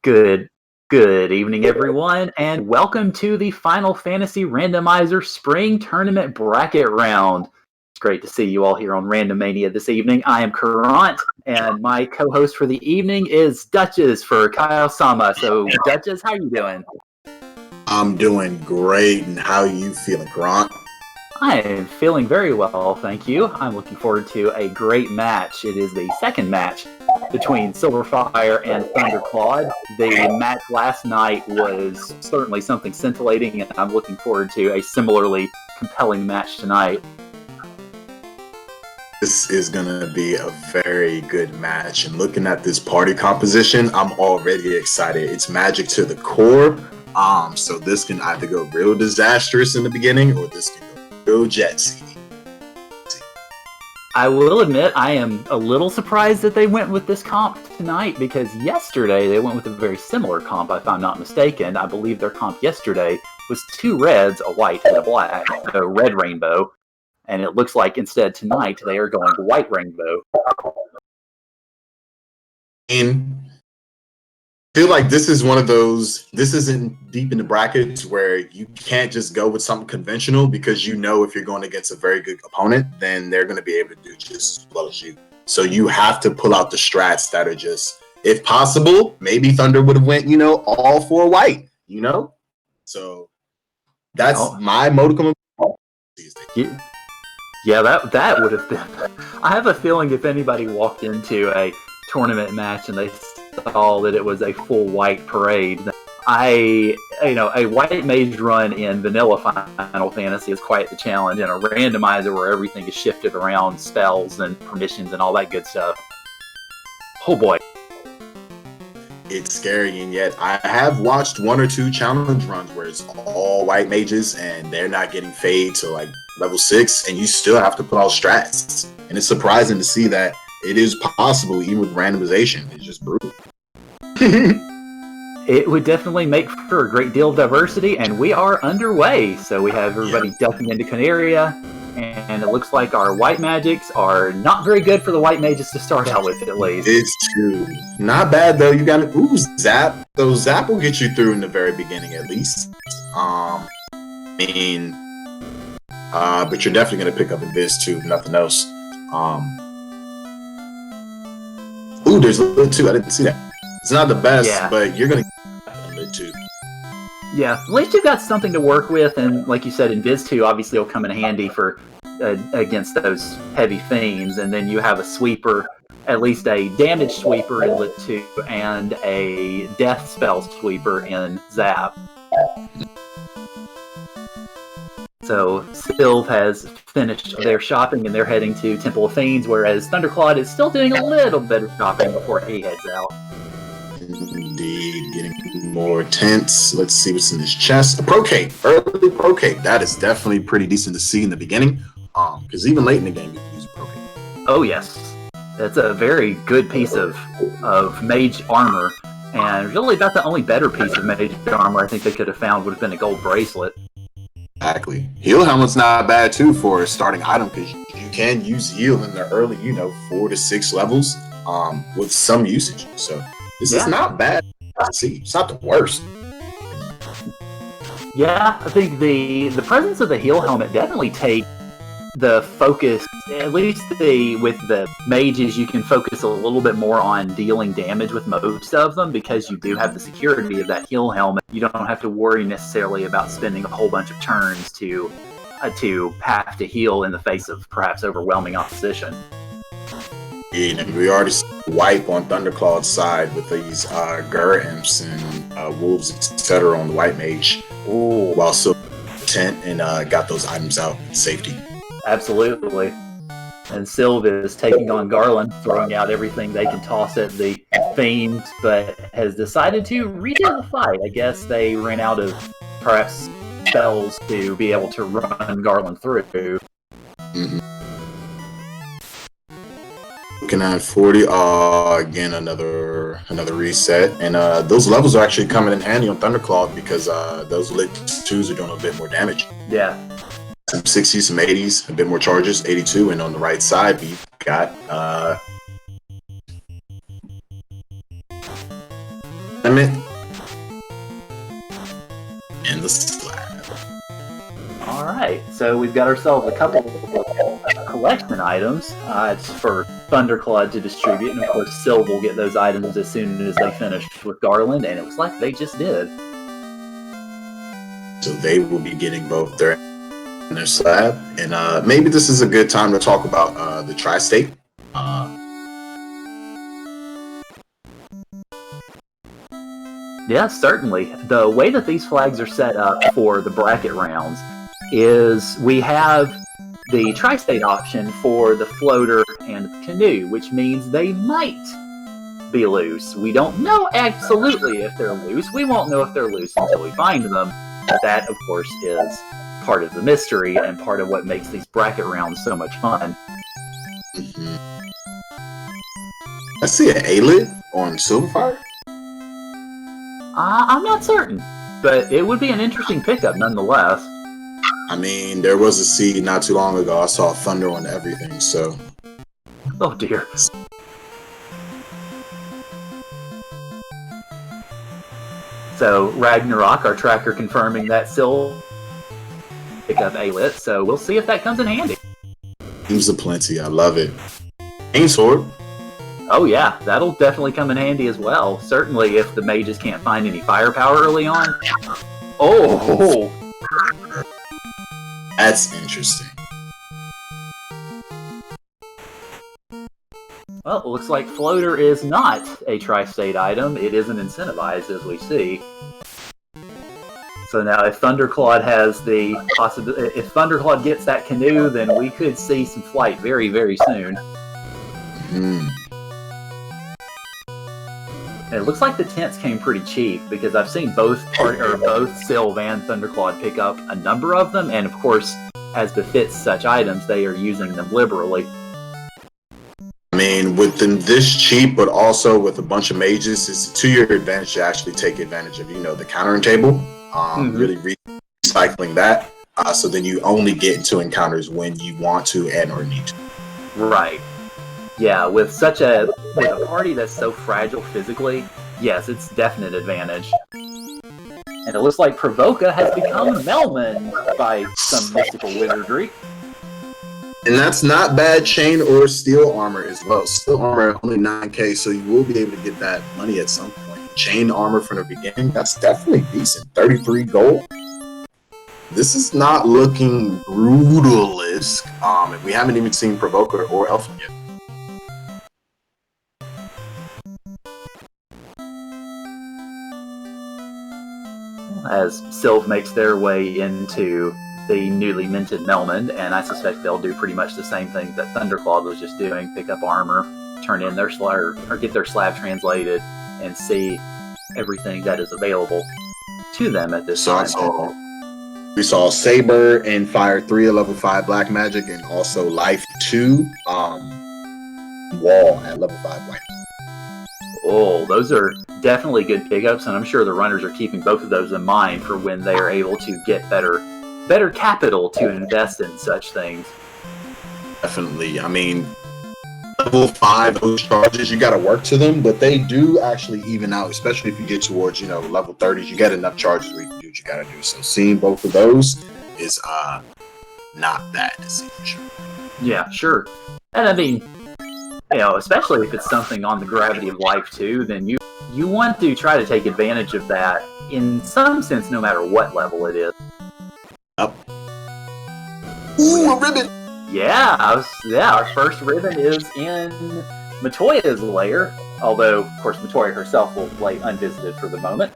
Good good evening, everyone, and welcome to the Final Fantasy Randomizer Spring Tournament Bracket Round. It's great to see you all here on Randomania this evening. I am Kurant, and my co-host for the evening is Duchess for Kyle-sama. So, Duchess, how are you doing? I'm doing great, and how are you feeling, Grant? I am feeling very well, thank you. I'm looking forward to a great match. It is the second match between Sylverfyre and Thundercla. The match last night was certainly something scintillating, and I'm looking forward to a similarly compelling match tonight. This is going to be a very good match, and looking at this party composition, I'm already excited. It's magic to the core, so this can either go real disastrous in the beginning, or this can go real jetsy. I will admit I am a little surprised that they went with this comp tonight, because yesterday they went with a very similar comp, if I'm not mistaken. I believe their comp yesterday was 2 reds, a white, and a black, a red rainbow. And it looks like instead tonight they are going white rainbow. And I feel like this is one of those, this isn't deep in the brackets where you can't just go with something conventional, because you know if you're going against a very good opponent, then they're going to be able to do just as well as you. So you have to pull out the strats that are just, if possible, maybe Thunder would have went, all for white, So that's my modicum of Yeah, that would have been. I have a feeling if anybody walked into a tournament match and they saw that it was a full white parade, a white mage run in vanilla Final Fantasy is quite the challenge, and a randomizer where everything is shifted around, spells and permissions and all that good stuff. Oh boy. It's scary, and yet I have watched 1 or 2 challenge runs where it's all white mages and they're not getting fade to like level 6, and you still have to put all strats. And it's surprising to see that it is possible even with randomization. It's just brutal. It would definitely make for a great deal of diversity, and we are underway. So we have everybody ducking into Canaria, and it looks like our white magics are not very good for the white mages to start out with, at least. It's true. Not bad, though. You got Zap. So Zap will get you through in the very beginning, at least. But you're definitely going to pick up in Viz, too, if nothing else. There's a little too. I didn't see that. It's not the best, but you're going to get a little too. Yeah, at least you've got something to work with, and like you said, in Viz 2, obviously it'll come in handy for against those heavy fiends, and then you have a sweeper, at least a damage sweeper in Lit 2, and a death spell sweeper in Zap. So Sylv has finished their shopping, and they're heading to Temple of Fiends, whereas Thundercla is still doing a little bit of shopping before he heads out. Indeed, getting more tense. Let's see what's in his chest. A Procate, early Procate. That is definitely pretty decent to see in the beginning, because even late in the game you can use a Procate. Oh yes, that's a very good piece of mage armor, and really about the only better piece of mage armor I think they could have found would have been a gold bracelet. Exactly. Heal helmet's not bad too for a starting item, because you can use heal in the early, 4 to 6 levels, with some usage. So this is not bad to see. It's not the worst. Yeah, I think the presence of the heal helmet definitely takes the focus, at least with the mages, you can focus a little bit more on dealing damage with most of them, because you do have the security of that heal helmet. You don't have to worry necessarily about spending a whole bunch of turns to have to heal in the face of perhaps overwhelming opposition. And we already see wipe on Thunderclaw's side with these Gur Imps and Wolves, etc. on the white mage. Ooh. While still tent and got those items out in safety. Absolutely. And Sylv is taking on Garland, throwing out everything they can toss at the Fiend, but has decided to redo the fight. I guess they ran out of perhaps spells to be able to run Garland through. Mm-hmm. Looking at 40, again another reset, and those levels are actually coming in handy on Thunderclaw, because those Lit 2s are doing a bit more damage. Yeah. Some 60s, some 80s, a bit more charges, 82, and on the right side we've got element and the slab. Alright, so we've got ourselves a couple of collection items. It's for Thundercla to distribute, and of course Sylv will get those items as soon as they finish with Garland, and it looks like they just did. So they will be getting both their slab, and maybe this is a good time to talk about the tri-state. Yeah, certainly. The way that these flags are set up for the bracket rounds is we have the tri-state option for the floater and the canoe, which means they might be loose. We don't know absolutely if they're loose. We won't know if they're loose until we find them. But that, of course, is part of the mystery and part of what makes these bracket rounds so much fun. Mm-hmm. I see an A-lid on Sylverfyre. I'm not certain, but it would be an interesting pickup nonetheless. I mean, there was a seed not too long ago. I saw Thunder on everything, so... Oh dear. So, Ragnarok, our tracker, confirming that Syl pick up A-Lit, so we'll see if that comes in handy. Seems aplenty, I love it. Aim sword. Oh yeah, that'll definitely come in handy as well. Certainly if the mages can't find any firepower early on. Oh! That's interesting. Well, it looks like Floater is not a tri-state item. It isn't incentivized, as we see. So now if Thundercla has the possibility... If Thundercla gets that canoe, then we could see some flight very, very soon. Hmm. And it looks like the tents came pretty cheap because I've seen both Sylv and Thunderclad pick up a number of them, and of course, as befits such items, they are using them liberally. I mean, with them this cheap, but also with a bunch of mages, it's to your advantage to actually take advantage of, the countering table. Really recycling that. So then you only get into encounters when you want to and or need to. Right. Yeah, with a party that's so fragile physically, yes, it's definite advantage. And it looks like Provoka has become Melman by some mystical wizardry. And that's not bad chain or steel armor as well. Steel armor only 9k, so you will be able to get that money at some point. Chain armor from the beginning, that's definitely decent. 33 gold. This is not looking brutalist. And we haven't even seen Provoker or Elfin yet. As Sylv makes their way into the newly minted Melman, and I suspect they'll do pretty much the same thing that Thunderclaw was just doing, pick up armor, turn in their slab, or get their slab translated, and see everything that is available to them at this time. We saw Saber and Fire 3, a level 5 black magic, and also Life 2 Wall at level 5 white. Oh, those are definitely good pickups, and I'm sure the runners are keeping both of those in mind for when they are able to get better capital to invest in such things. Definitely. I mean, level 5, those charges, you got to work to them, but they do actually even out, especially if you get towards, level 30s, you get enough charges where you can do what you got to do. So seeing both of those is not bad to see for sure. Yeah, sure. And I mean, especially if it's something on the gravity of life too, then you want to try to take advantage of that in some sense, no matter what level it is. Yep. Ooh, a ribbon! Yeah, our first ribbon is in Matoya's lair, although, of course, Matoya herself will play unvisited for the moment.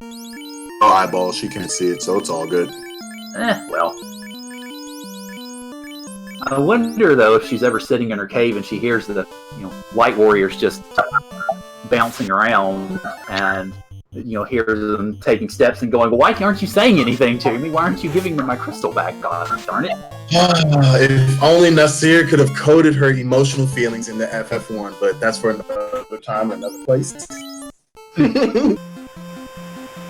Oh, eyeball, she can't see it, so it's all good. Well. I wonder, though, if she's ever sitting in her cave and she hears the, white warriors just bouncing around and, hears them taking steps and going, well, why aren't you saying anything to me? Why aren't you giving me my crystal back? God darn it. If only Nasir could have coded her emotional feelings in the FF1, but that's for another time, another place.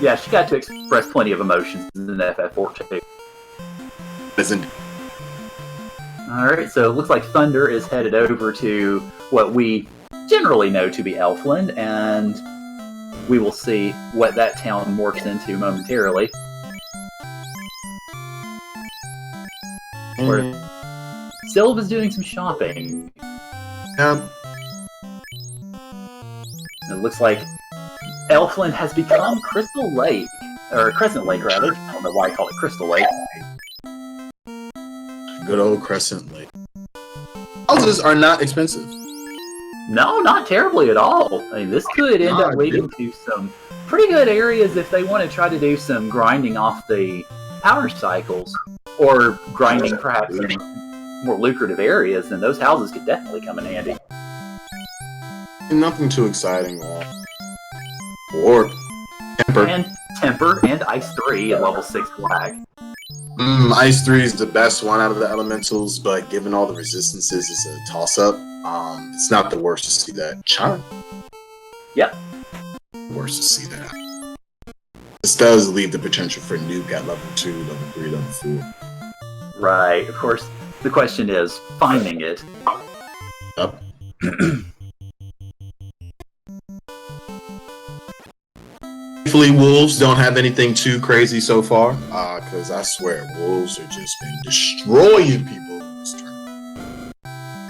Yeah, she got to express plenty of emotions in the FF4 too. Listen. Alright, so it looks like Thunder is headed over to what we generally know to be Elfland, and we will see what that town morphs into momentarily. Where Sylva's doing some shopping. Yeah. It looks like Elfland has become Crystal Lake. Or Crescent Lake, rather. I don't know why I call it Crystal Lake. Good old Crescent Lake. Houses are not expensive. No, not terribly at all. I mean, this could end up leading to some pretty good areas if they want to try to do some grinding off the power cycles. Or grinding perhaps in more lucrative areas, then those houses could definitely come in handy. Nothing too exciting. Or Temper. And Temper and Ice 3 at level 6 flag. Ice 3 is the best one out of the elementals, but given all the resistances, it's a toss-up. It's not the worst to see that. Charm. Yep. Worst to see that. This does leave the potential for nuke at level 2, level 3, level 4. Right. Of course, the question is finding it. Yep. Thankfully, wolves don't have anything too crazy so far, because I swear wolves are just been destroying people in this tournament.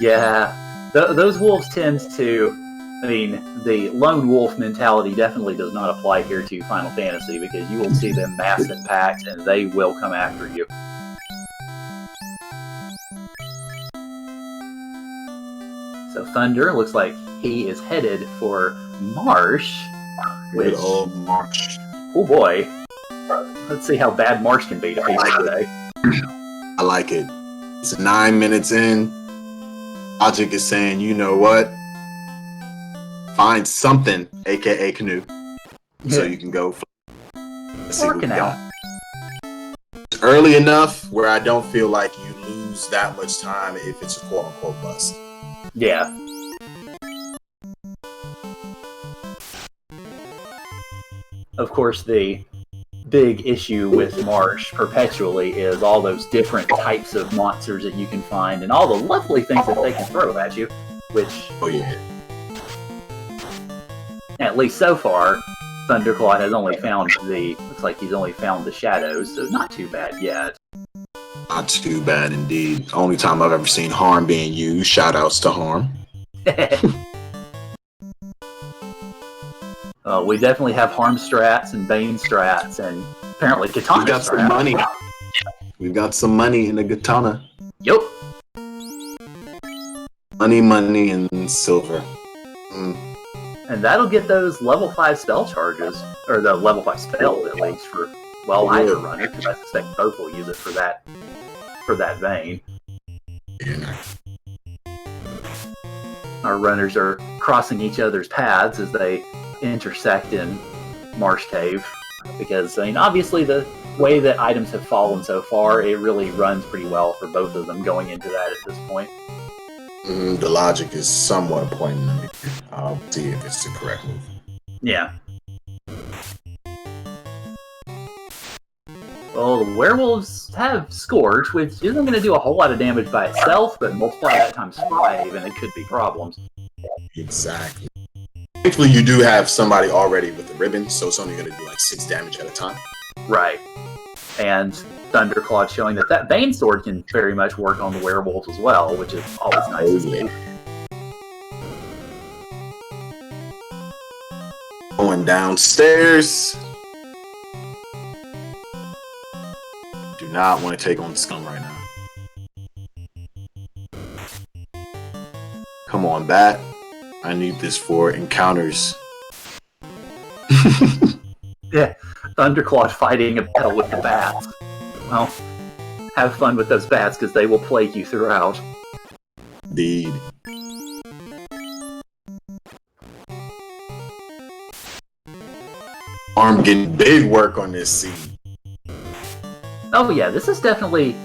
Yeah, those wolves tend to. I mean, the lone wolf mentality definitely does not apply here to Final Fantasy because you will see them mass in packs and they will come after you. So Thunder looks like he is headed for Marsh. Good old Marsh. Oh boy. Let's see how bad Marsh can be to people today. I like it. It's 9 minutes in. Logic is saying, you know what? Find something, aka canoe, so you can go. Let's see what we got. It's early enough where I don't feel like you lose that much time if it's a quote-unquote bust. Yeah. Of course, the big issue with Marsh perpetually is all those different types of monsters that you can find and all the lovely things that they can throw at you, which... Oh, yeah. At least so far, Thundercla has only found looks like he's only found the shadows, so not too bad yet. Not too bad indeed. Only time I've ever seen harm being used. Shout outs to harm. We definitely have harm strats and bane strats and apparently katana We've got strats. some money. We've got some money in the katana. Yup. Money, and silver. And that'll get those level 5 spell charges, or the level 5 spells at least, for, well, either runner, because I suspect both will use it for that vein. Yeah. Our runners are crossing each other's paths as they intersect in Marsh Cave, because, I mean, obviously the way that items have fallen so far, it really runs pretty well for both of them going into that at this point. The logic is somewhat pointing to me. I'll see if it's the correct move. Yeah. Well, the werewolves have Scourge, which isn't going to do a whole lot of damage by itself, but multiply that times 5 and it could be problems. Exactly. Thankfully, you do have somebody already with the ribbon, so it's only going to do like 6 damage at a time. Right. And Thunderclaw showing that Bane Sword can very much work on the werewolves as well, which is always nice to see. Going downstairs. Do not want to take on the scum right now. Come on, Bat. I need this for encounters. Yeah, Thunderclaw fighting a battle with the bats. Well, have fun with those bats because they will plague you throughout. Indeed. Arm getting big work on this scene. Oh yeah, this is definitely...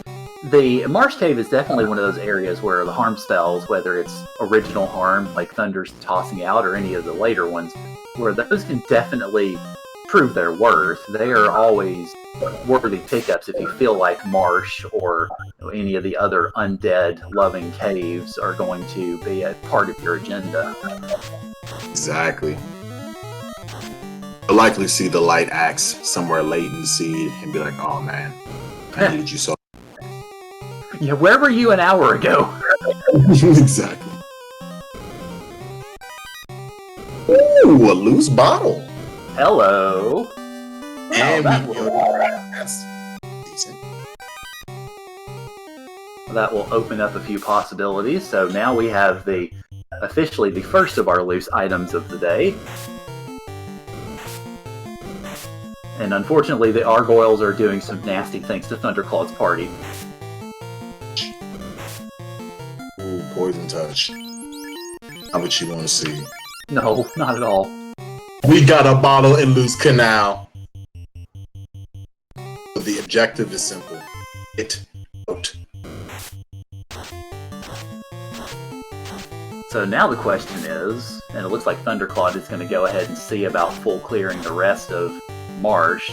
The Marsh Cave is definitely one of those areas where the harm spells, whether it's original harm, like Thunder's tossing out, or any of the later ones, where those can definitely prove their worth. They are always worthy pickups if you feel like Marsh or any of the other undead-loving caves are going to be a part of your agenda. Exactly. You'll likely see the light axe somewhere late in the seed and be like, oh man, I needed you so. Yeah, where were you an hour ago? Exactly. Ooh, a loose bottle. Hello. And that that's decent. That will open up a few possibilities. So now we have officially the first of our loose items of the day. And unfortunately, the Argoyles are doing some nasty things to Thunderclaw's party. Ooh, poison touch. Not what you want to see. No, not at all. We got a bottle in loose canal. The objective is simple. It out. So now the question is, and it looks like Thunderclaw is going to go ahead and see about full clearing the rest of Marsh.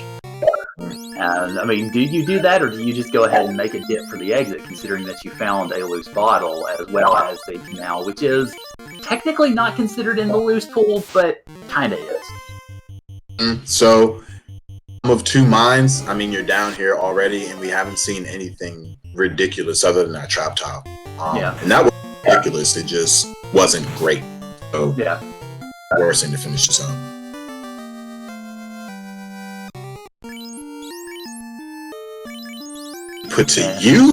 And, I mean, do you do that, or do you just go ahead and make a dip for the exit, considering that you found a loose bottle, as well as the canal, which is technically not considered in the loose pool, but kind of is. So, I'm of two minds. I mean, you're down here already, and we haven't seen anything ridiculous other than that trap top. Yeah. And that was ridiculous. It just wasn't great. So, yeah. Worst thing to finish this up. Put to you.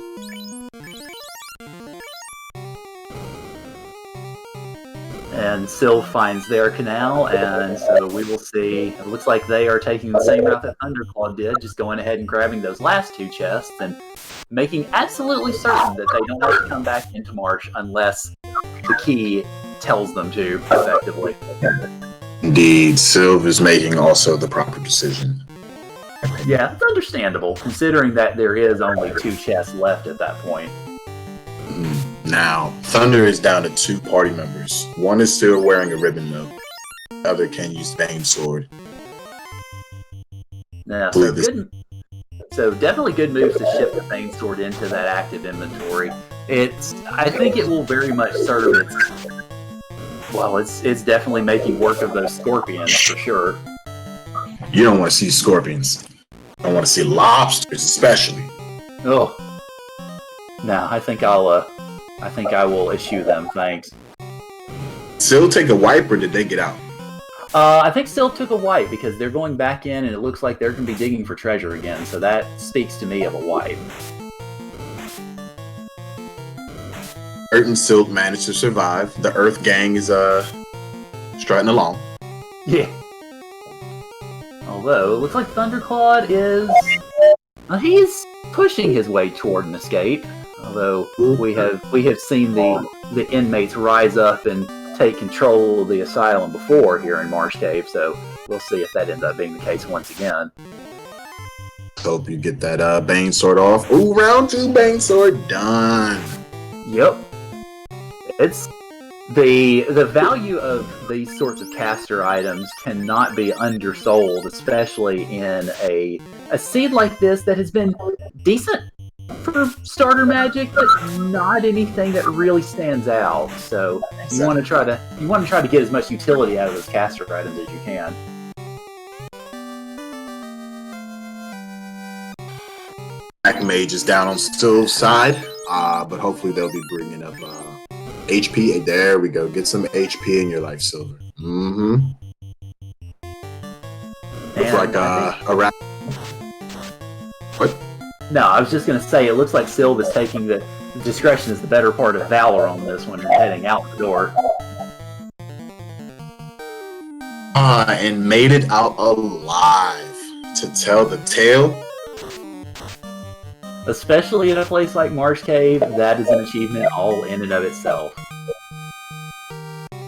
And Syl finds their canal, and so we will see. It looks like they are taking the same route that Thunderclaw did, just going ahead and grabbing those last two chests and making absolutely certain that they don't have to come back into Marsh unless the key tells them to, effectively. Indeed, Sylv is making also the proper decision. Yeah, it's understandable, considering that there is only two chests left at that point. Now, Thunder is down to two party members. One is still wearing a ribbon, though. The other can use Bane Sword. Yeah, so definitely good moves to shift the Bane Sword into that active inventory. I think it will very much serve it's definitely making work of those scorpions, for sure. You don't want to see scorpions. You don't want to see lobsters, especially. Oh. No, I think I will issue them, thanks. Still take a wipe, or did they get out? I think Syl took a wipe, because they're going back in, and it looks like they're going to be digging for treasure again, so that speaks to me of a wipe. Earth and Silk managed to survive. The Earth gang is strutting along. Yeah. Although, it looks like Thunderclaw he's pushing his way toward an escape. Although we have seen the inmates rise up and take control of the asylum before here in Marsh Cave, so we'll see if that ends up being the case once again. Hope you get that Bane Sword off. Ooh, round 2 Bane Sword done. Yep. It's the value of these sorts of caster items cannot be undersold, especially in a seed like this that has been decent for starter magic, but not anything that really stands out. So you want to try to get as much utility out of those caster items as you can. Black Mage is down on Sylv's side, but hopefully they'll be bringing up HP. There we go. Get some HP in your life, Silver. Mm-hmm. Looks like around. What? No, I was just going to say, it looks like Sylv is taking the discretion is the better part of valor on this one and heading out the door. And made it out alive to tell the tale. Especially in a place like Marsh Cave, that is an achievement all in and of itself.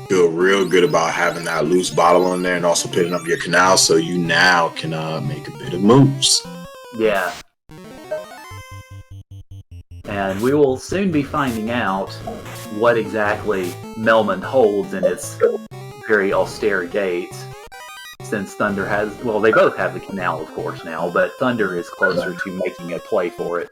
Feel real good about having that loose bottle on there and also putting up your canal, so you now can make a bit of moves. Yeah. And we will soon be finding out what exactly Melmond holds in its very austere gates. Since Thunder has, well, they both have the canal, of course, now, but Thunder is closer to making a play for it.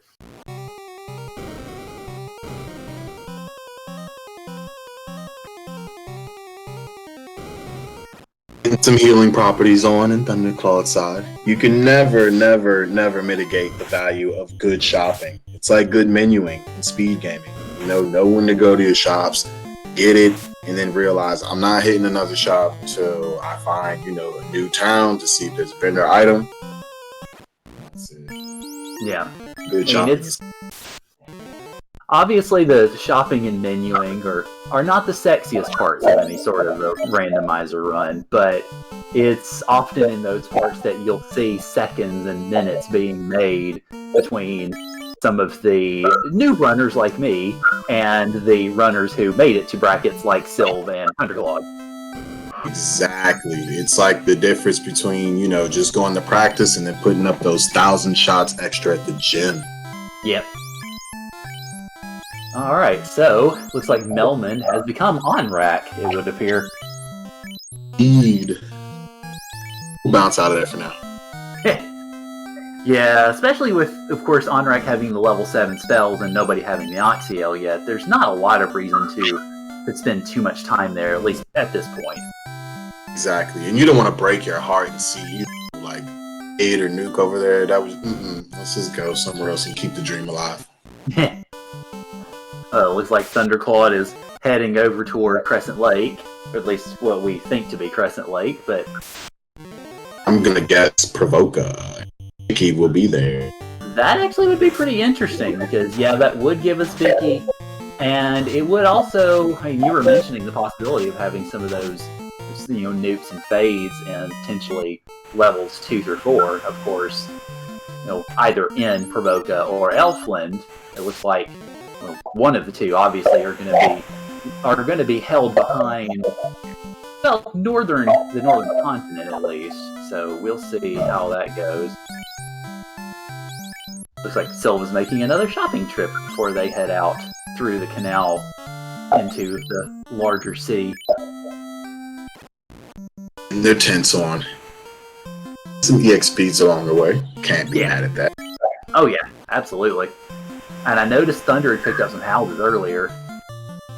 Some healing properties on in Thundercla side. You can never mitigate the value of good shopping. It's like good menuing in speed gaming. You know when to go to your shops, get it, and then realize I'm not hitting another shop until I find, a new town to see if there's a vendor item. That's it. Yeah. Good shopping. Obviously, the shopping and menuing are not the sexiest parts of any sort of a randomizer run, but it's often in those parts that you'll see seconds and minutes being made between some of the new runners like me and the runners who made it to brackets like Sylv and Thundercla. Exactly. It's like the difference between, just going to practice and then putting up those 1,000 shots extra at the gym. Yep. Alright, so looks like Melman has become on-rack, it would appear. Indeed. We'll bounce out of there for now. Yeah, especially with, of course, on-rack having the level 7 spells and nobody having the Oxyel yet, there's not a lot of reason to spend too much time there, at least at this point. Exactly, and you don't want to break your heart and see, like, Aid or Nuke over there. That was, let's just go somewhere else and keep the dream alive. Looks like Thundercla is heading over toward Crescent Lake, or at least what we think to be Crescent Lake, but... I'm gonna guess Provoka. Vicky will be there. That actually would be pretty interesting, because, yeah, that would give us Vicky, and it would also... I mean, you were mentioning the possibility of having some of those, nukes and fades, and potentially levels 2 through 4, of course, either in Provoka or Elfland. It looks like one of the two, obviously, are going to be held behind, well, the northern continent at least. So we'll see how that goes. Looks like Sylva's making another shopping trip before they head out through the canal into the larger sea. And their tents on. Some EXPs along the way. Can't be mad at that. Oh yeah, absolutely. And I noticed Thunder had picked up some houses earlier.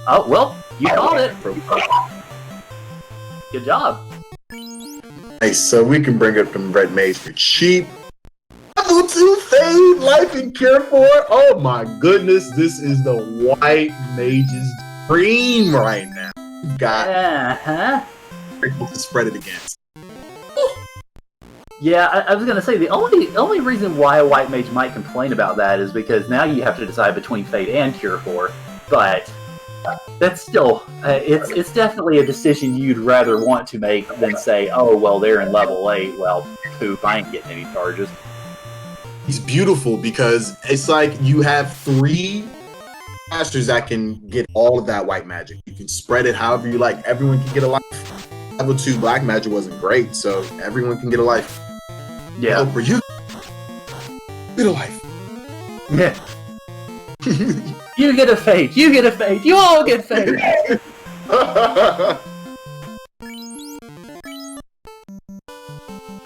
Oh, well, you called it. Good job. Hey, so we can bring up them red maids for cheap. Level 2 Fade, Life and Cure for. Oh my goodness, this is the white mage's dream right now. You've got to spread it against. Yeah, I was going to say, the only reason why a white mage might complain about that is because now you have to decide between Fate and Cure for, but that's still, it's definitely a decision you'd rather want to make than say, oh, well, they're in level 8, well, poop, I ain't getting any charges. It's beautiful because it's like you have 3 masters that can get all of that white magic. You can spread it however you like. Everyone can get a life. Level 2 black magic wasn't great, so everyone can get a life. Yeah. Oh, for you, get a life. Yeah. You get a fate. You get a fate. You all get fate.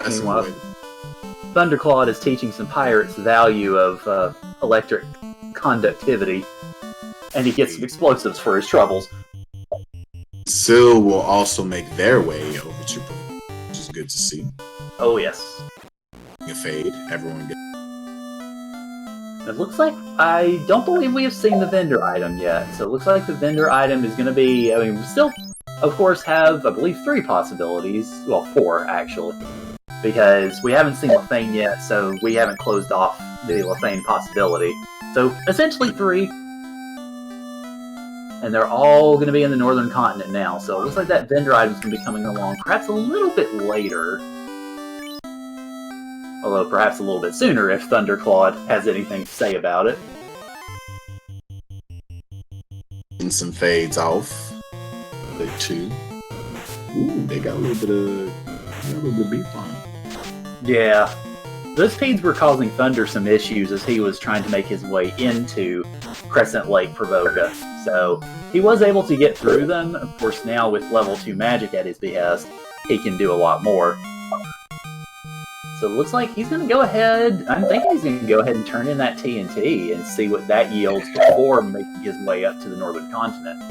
Meanwhile, Thundercla is teaching some pirates the value of electric conductivity, and he gets some explosives for his troubles. Syl will also make their way over to Provoka, which is good to see. Oh yes. A fade, everyone gets. It looks like, I don't believe we have seen the vendor item yet, so it looks like the vendor item is going to be, I mean, we still, of course, have, I believe, 3 possibilities, well, 4, actually, because we haven't seen Lethane yet, so we haven't closed off the Lethane possibility. So, essentially 3, and they're all going to be in the northern continent now, so it looks like that vendor item is going to be coming along perhaps a little bit later. Although perhaps a little bit sooner if Thundercla has anything to say about it. And some fades off. The 2. Ooh, they got a little bit of beef on them. Yeah. Those speeds were causing Thunder some issues as he was trying to make his way into Crescent Lake Provoka. So he was able to get through them. Of course, now with level 2 magic at his behest, he can do a lot more. So it looks like he's going to go ahead, I'm thinking he's going to go ahead and turn in that TNT and see what that yields before making his way up to the northern continent.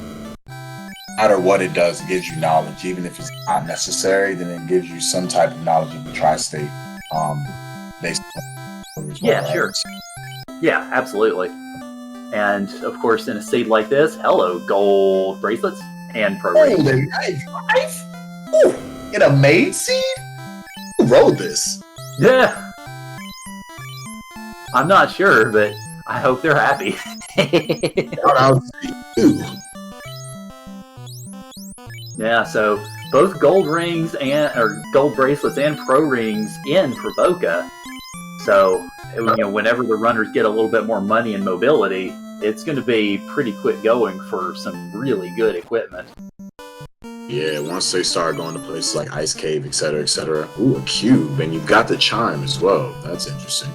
matter what it does, it gives you knowledge. Even if it's not necessary, then it gives you some type of knowledge of the tri-state. Based on as well, Yeah, right? sure. Yeah, absolutely. And of course, in a seed like this, hello, gold bracelets and pro rings. Nice. Ooh, in a maid seed? Who rolled this? Yeah. I'm not sure, but I hope they're happy. Shout out to you. Yeah, so both gold rings or gold bracelets and pro rings in Provoca. So whenever the runners get a little bit more money and mobility, it's going to be pretty quick going for some really good equipment. Yeah, once they start going to places like Ice Cave, etc., etc. Ooh, a cube, and you've got the chime as well. That's interesting.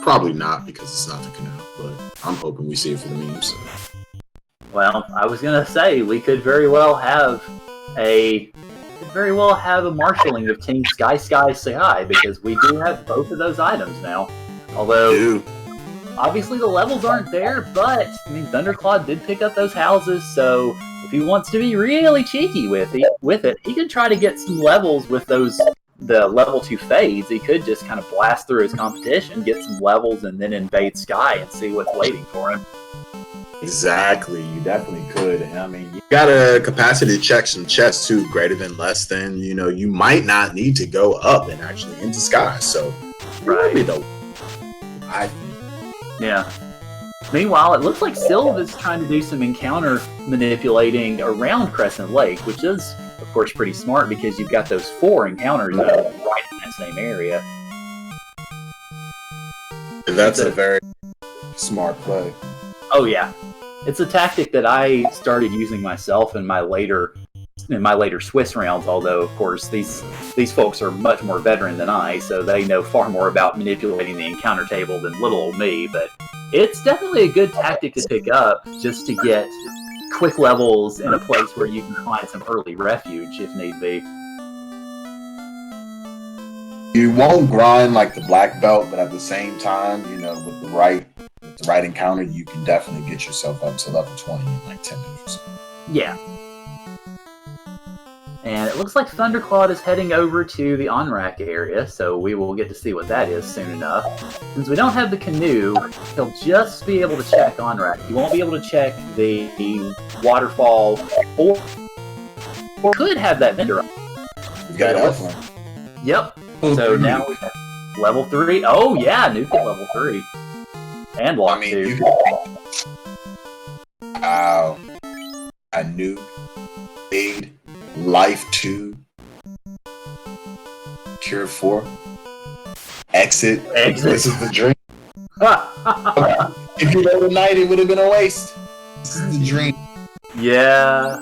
Probably not because it's not the canal, but I'm hoping we see it for the memes. So. Well, I was going to say we could very well have a marshalling of Team Sky Sky because we do have both of those items now. Although obviously the levels aren't there, but I mean Thundercla did pick up those houses, so if he wants to be really cheeky with it, he could try to get some levels with the level 2 fades. He could just kind of blast through his competition, get some levels, and then invade Sky and see what's waiting for him. Exactly, you definitely could. And I mean, you got a capacity to check some chests too, greater than, less than. You might not need to go up and actually into Sky. So, right. I think. Yeah. Meanwhile, it looks like Sylva's trying to do some encounter manipulating around Crescent Lake, which is, of course, pretty smart because you've got those 4 encounters right in that same area. That's a very smart play. Oh yeah, it's a tactic that I started using myself in my later Swiss rounds. Although, of course, these folks are much more veteran than I, so they know far more about manipulating the encounter table than little old me. But it's definitely a good tactic to pick up just to get quick levels in a place where you can find some early refuge if need be. You won't grind like the black belt, but at the same time, with the right encounter, you can definitely get yourself up to level 20 in like 10 minutes. Yeah. And it looks like Thundercla is heading over to the Onrak area, so we will get to see what that is soon enough. Since we don't have the canoe, he'll just be able to check Onrak. He won't be able to check the waterfall, or could have that vendor. You got Elflin. Yep. So now we have level 3. Oh yeah, nuke at level 3. And lock 2. Wow. A nuke, aid, life 2, cure 4, exit. This is the dream. If you rolled a night, it would have been a waste. This is the dream. Yeah.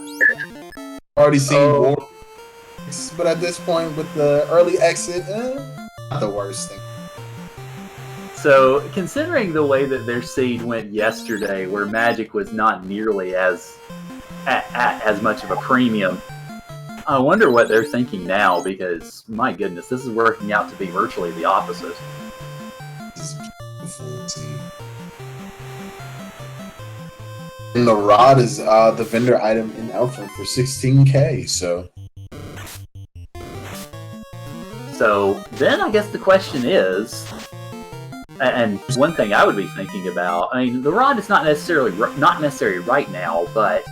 Already seen war, but at this point, with the early exit, not the worst thing. So, considering the way that their seed went yesterday, where magic was not nearly as much of a premium, I wonder what they're thinking now, because, my goodness, this is working out to be virtually the opposite. This is beautiful, too. And the rod is the vendor item in Elfin for 16k, so... So, then I guess the question is... And one thing I would be thinking about, I mean, the rod is not necessary right now, but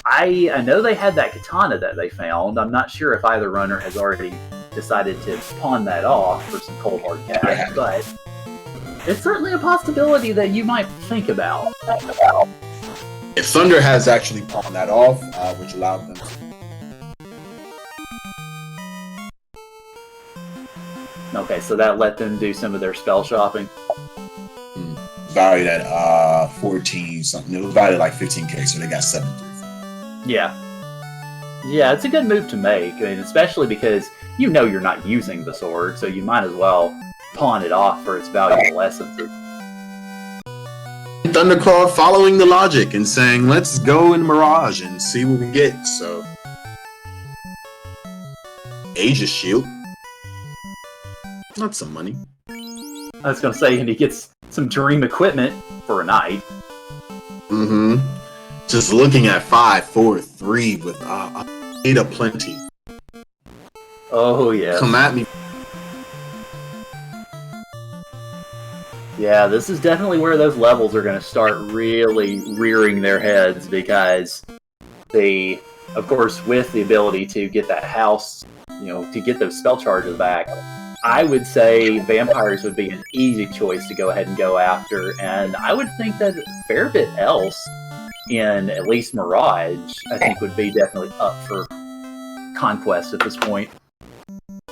I know they had that katana that they found. I'm not sure if either runner has already decided to pawn that off for some cold hard cash, but it's certainly a possibility that you might think about. If Thunder has actually pawned that off, which allowed them to. Okay, so that let them do some of their spell shopping. Valued at 14 something. It was valued at like 15k, so they got 7-3. Yeah. Yeah, it's a good move to make. I mean, especially because you're not using the sword, so you might as well pawn it off for its valuable essences. Thunderclaw following the logic and saying, let's go in Mirage and see what we get. So, Aegis Shield. Not some money. I was going to say, and he gets some dream equipment for a night. Mm-hmm. Just looking at 5, 4, 3 with eight of plenty. Oh, yeah. Come at me. Yeah, this is definitely where those levels are going to start really rearing their heads, because of course, with the ability to get that house, to get those spell charges back, I would say vampires would be an easy choice to go ahead and go after, and I would think that a fair bit else in at least Mirage, I think would be definitely up for conquest at this point.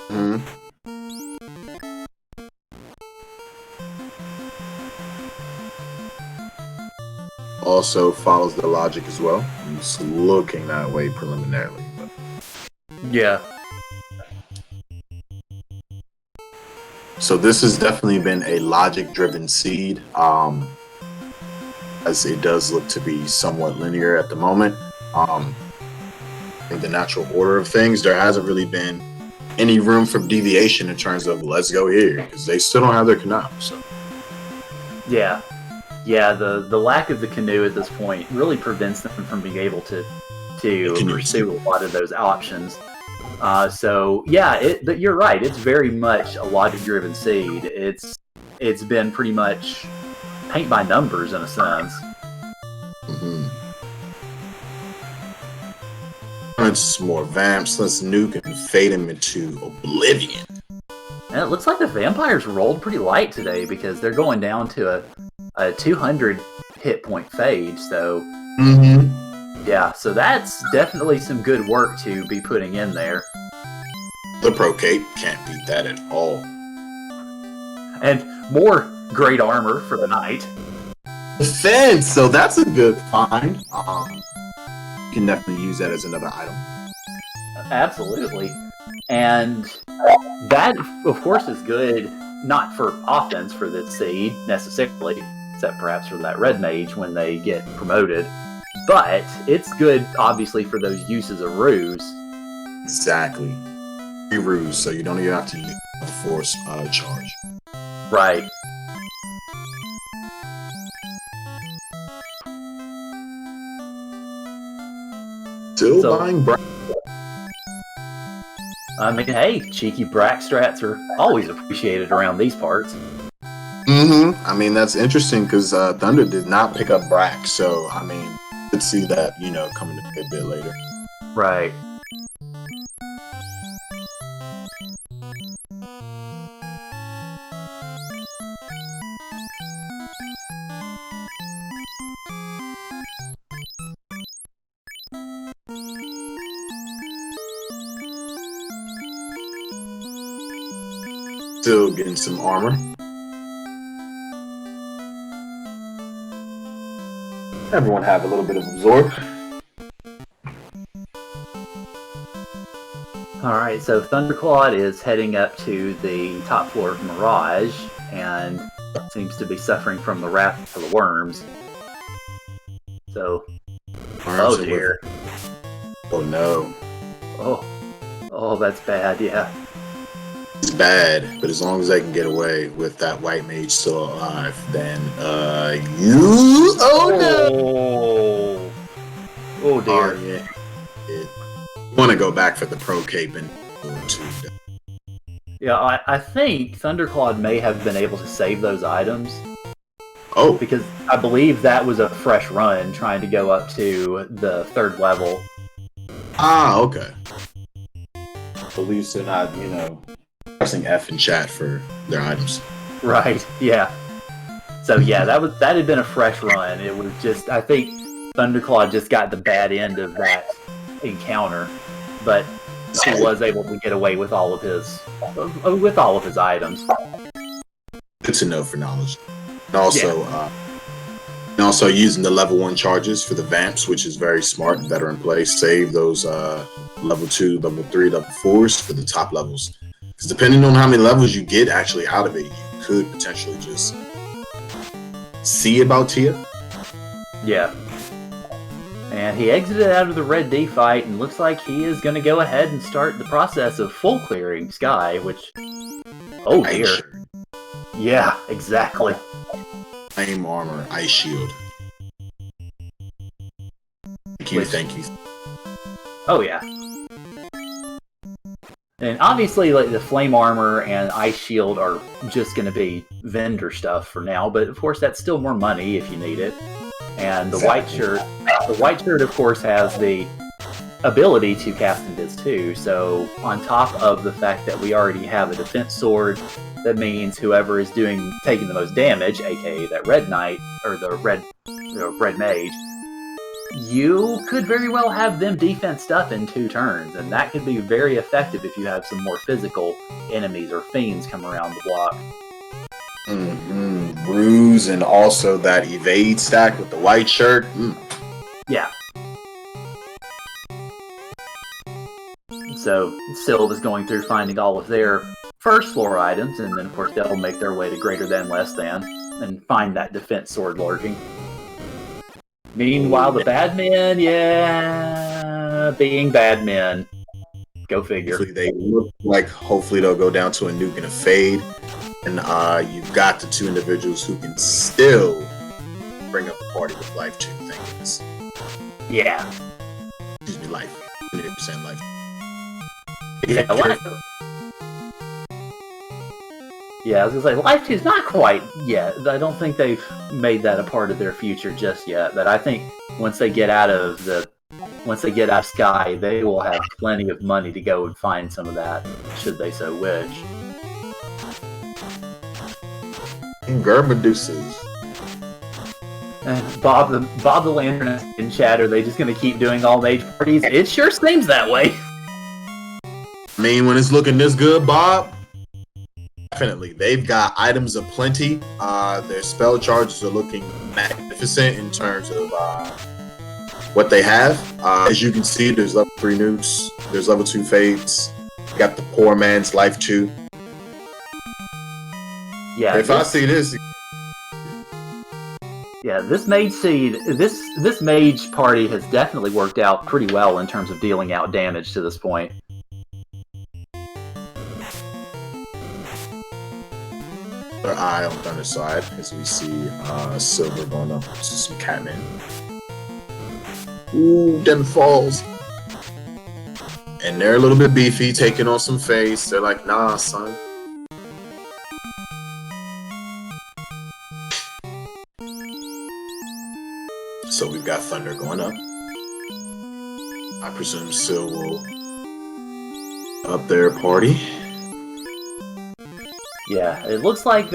Mm-hmm. Also follows the logic as well. I'm just looking that way preliminarily. But. Yeah. So this has definitely been a logic-driven seed, as it does look to be somewhat linear at the moment. In the natural order of things, there hasn't really been any room for deviation in terms of let's go here, because they still don't have their canal. So. Yeah. Yeah, the lack of the canoe at this point really prevents them from being able to pursue a lot of those options. So yeah, you're right. It's very much a logic-driven seed. It's been pretty much paint by numbers in a sense. Mm-hmm. It's more vamps. Let's nuke and fade him into oblivion. And it looks like the vampires rolled pretty light today, because they're going down to a 200 hit point fade. So yeah, so that's definitely some good work to be putting in there. The Pro Cape can't beat that at all. And more great armor for the knight. Defense, so that's a good find. You can definitely use that as another item. Absolutely. And that, of course, is good, not for offense for this seed, necessarily, except perhaps for that red mage when they get promoted. But it's good, obviously, for those uses of ruse. Exactly. Ruse, so you don't even have to use the force charge. Right. Still buying Brack. I mean, hey, cheeky Brack strats are always appreciated around these parts. Mm-hmm. I mean, that's interesting, because Thunder did not pick up Brack, so, I mean, could see that, coming a bit later. Right. Still getting some armor. Everyone have a little bit of absorb. Alright, so Thundercla is heading up to the top floor of Mirage, and seems to be suffering from the wrath of the worms. So, oh dear. Oh no. Oh, that's bad, yeah. It's bad, but as long as I can get away with that white mage still alive, then you. Oh no! Oh dear. Yeah. Want to go back for the Pro Cape and Yeah, I think Thunderclaw may have been able to save those items. Oh, because I believe that was a fresh run trying to go up to the 3rd level. Ah, okay. At least they're not, pressing F in chat for their items. Right, yeah. So yeah, that had been a fresh run. It was just, I think Thunderclaw just got the bad end of that encounter, but he was able to get away with all of his items. Good to know for knowledge. And also, using the level 1 charges for the vamps, which is very smart and better in play. Save those level 2, level 3, level 4s for the top levels. Because depending on how many levels you get actually out of it, you could potentially just see about Tia. Yeah. And he exited out of the Red D fight, and looks like he is going to go ahead and start the process of full clearing Sky, which... Oh dear. Yeah, exactly. Flame armor, ice shield. Thank you. Oh yeah. And obviously, like the flame armor and ice shield are just going to be vendor stuff for now. But of course, that's still more money if you need it. And the white shirt, of course, has the ability to cast Invis too. So on top of the fact that we already have a defense sword, that means whoever is taking the most damage, aka that red knight or the red mage, you could very well have them defense stuff in 2 turns, and that could be very effective if you have some more physical enemies or fiends come around the block. Bruise and also that evade stack with the white shirt. Yeah. So Sylv is going through finding all of their first floor items, and then of course they'll make their way to greater than, less than, and find that defense sword lurking. Meanwhile, the bad men, being bad men. Go figure. Hopefully they'll go down to a nuke and a fade. And you've got the 2 individuals who can still bring up the party with life 2 things. Yeah. Excuse me, life. 100% life. Yeah, I was gonna say, Life 2 is not quite yet. I don't think they've made that a part of their future just yet. But I think once they get out of Sky, they will have plenty of money to go and find some of that, should they so wish. Meduses. And Bob the Lantern in chat, are they just gonna keep doing all mage parties? It sure seems that way. I mean, when it's looking this good, Bob, definitely. They've got items aplenty. Their spell charges are looking magnificent in terms of what they have. As you can see, there's level 3 nukes. There's level 2 fades. You got the poor man's life 2. Yeah. I see this. Yeah, this mage seed, this mage party has definitely worked out pretty well in terms of dealing out damage to this point. Our eye on the other side as we see Sylver going up to some catmen. Ooh, them falls. And they're a little bit beefy, taking on some face. They're like, nah, son. So we've got Thunder going up. I presume Syl will up their party. Yeah, it looks like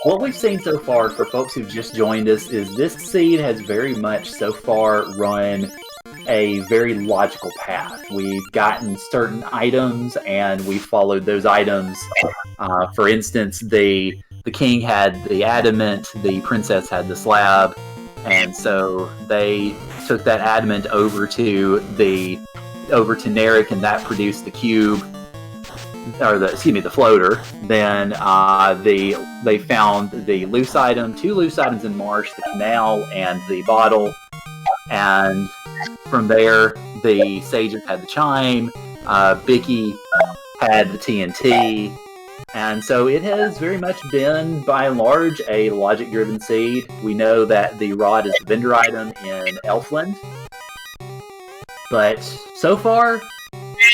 what we've seen so far for folks who've just joined us is this seed has very much so far run a very logical path. We've gotten certain items and we followed those items. For instance, the king had the adamant, the princess had the slab, and so they took that adamant over to Narek, and that produced the cube. The floater. Then they found the loose item, 2 loose items in Marsh, the canal and the bottle. And from there, the sages had the chime, Bicky had the TNT, and so it has very much been, by and large, a logic-driven seed. We know that the rod is the vendor item in Elfland, but so far,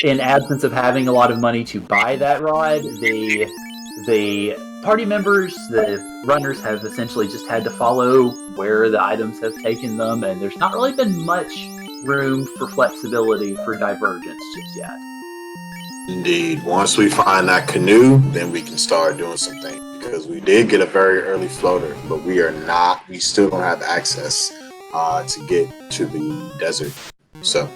in absence of having a lot of money to buy that rod, the party members, the runners, have essentially just had to follow where the items have taken them, and there's not really been much room for flexibility for divergence just yet. Indeed. Once we find that canoe, then we can start doing some things, because we did get a very early floater, but we still don't have access to get to the desert. So.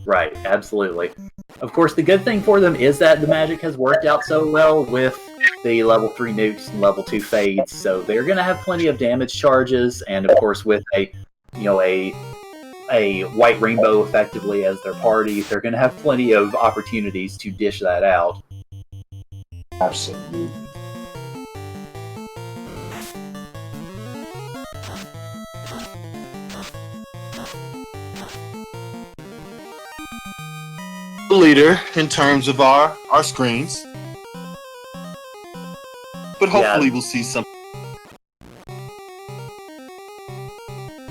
Right, absolutely. Of course, the good thing for them is that the magic has worked out so well with the level 3 nukes and level 2 fades, so they're going to have plenty of damage charges, and of course with a white rainbow effectively as their party, they're going to have plenty of opportunities to dish that out. Absolutely. Leader in terms of our screens, but hopefully we'll see some.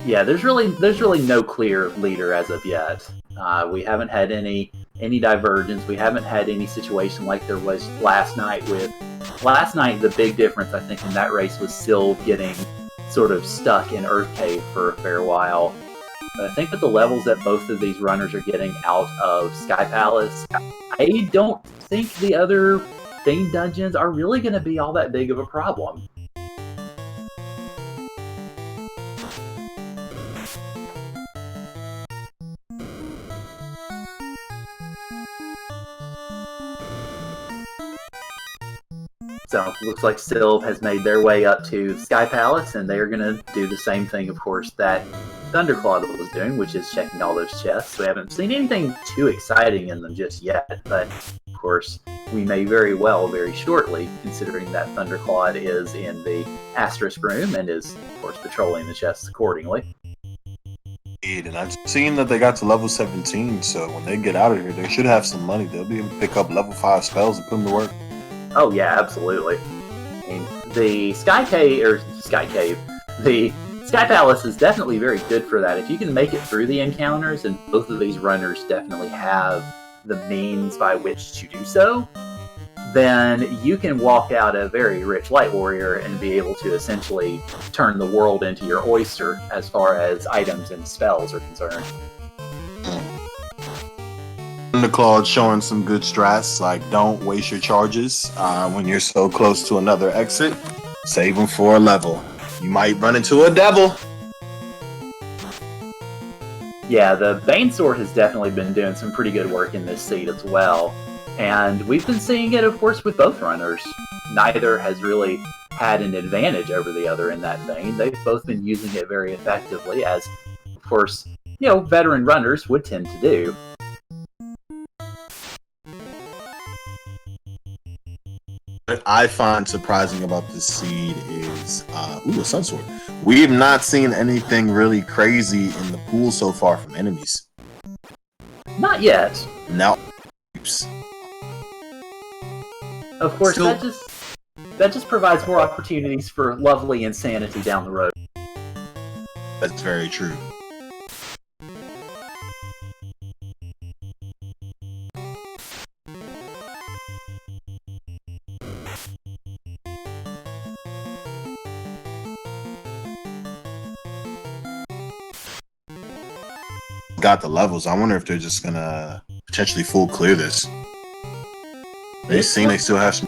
Yeah, there's really no clear leader as of yet. We haven't had any divergence. We haven't had any situation like there was last night. Last night, the big difference I think in that race was Sylv getting sort of stuck in Earth Cave for a fair while. But I think with the levels that both of these runners are getting out of Sky Palace, I don't think the other Thane dungeons are really going to be all that big of a problem. So, looks like Sylv has made their way up to Sky Palace, and they are going to do the same thing, of course, that Thundercla was doing, which is checking all those chests. We haven't seen anything too exciting in them just yet, but, of course, we may very well, very shortly, considering that Thundercla is in the Asterisk room and is, of course, patrolling the chests accordingly. And I've seen that they got to level 17, so when they get out of here, they should have some money. They'll be able to pick up level 5 spells and put them to work. Oh yeah, absolutely. I mean, the Sky Cave, the Sky Palace is definitely very good for that. If you can make it through the encounters, and both of these runners definitely have the means by which to do so, then you can walk out a very rich light warrior and be able to essentially turn the world into your oyster as far as items and spells are concerned. Thundercla showing some good strats, like don't waste your charges when you're so close to another exit. Save them for a level. You might run into a devil. Yeah, the Bane Sword has definitely been doing some pretty good work in this seed as well. And we've been seeing it, of course, with both runners. Neither has really had an advantage over the other in that vein. They've both been using it very effectively, as, of course, veteran runners would tend to do. What I find surprising about this seed is, a Sunsword. We have not seen anything really crazy in the pool so far from enemies. Not yet. No. Of course, that just provides more opportunities for lovely insanity down the road. That's very true. Got the levels. I wonder if they're just gonna potentially full clear this. They still have some.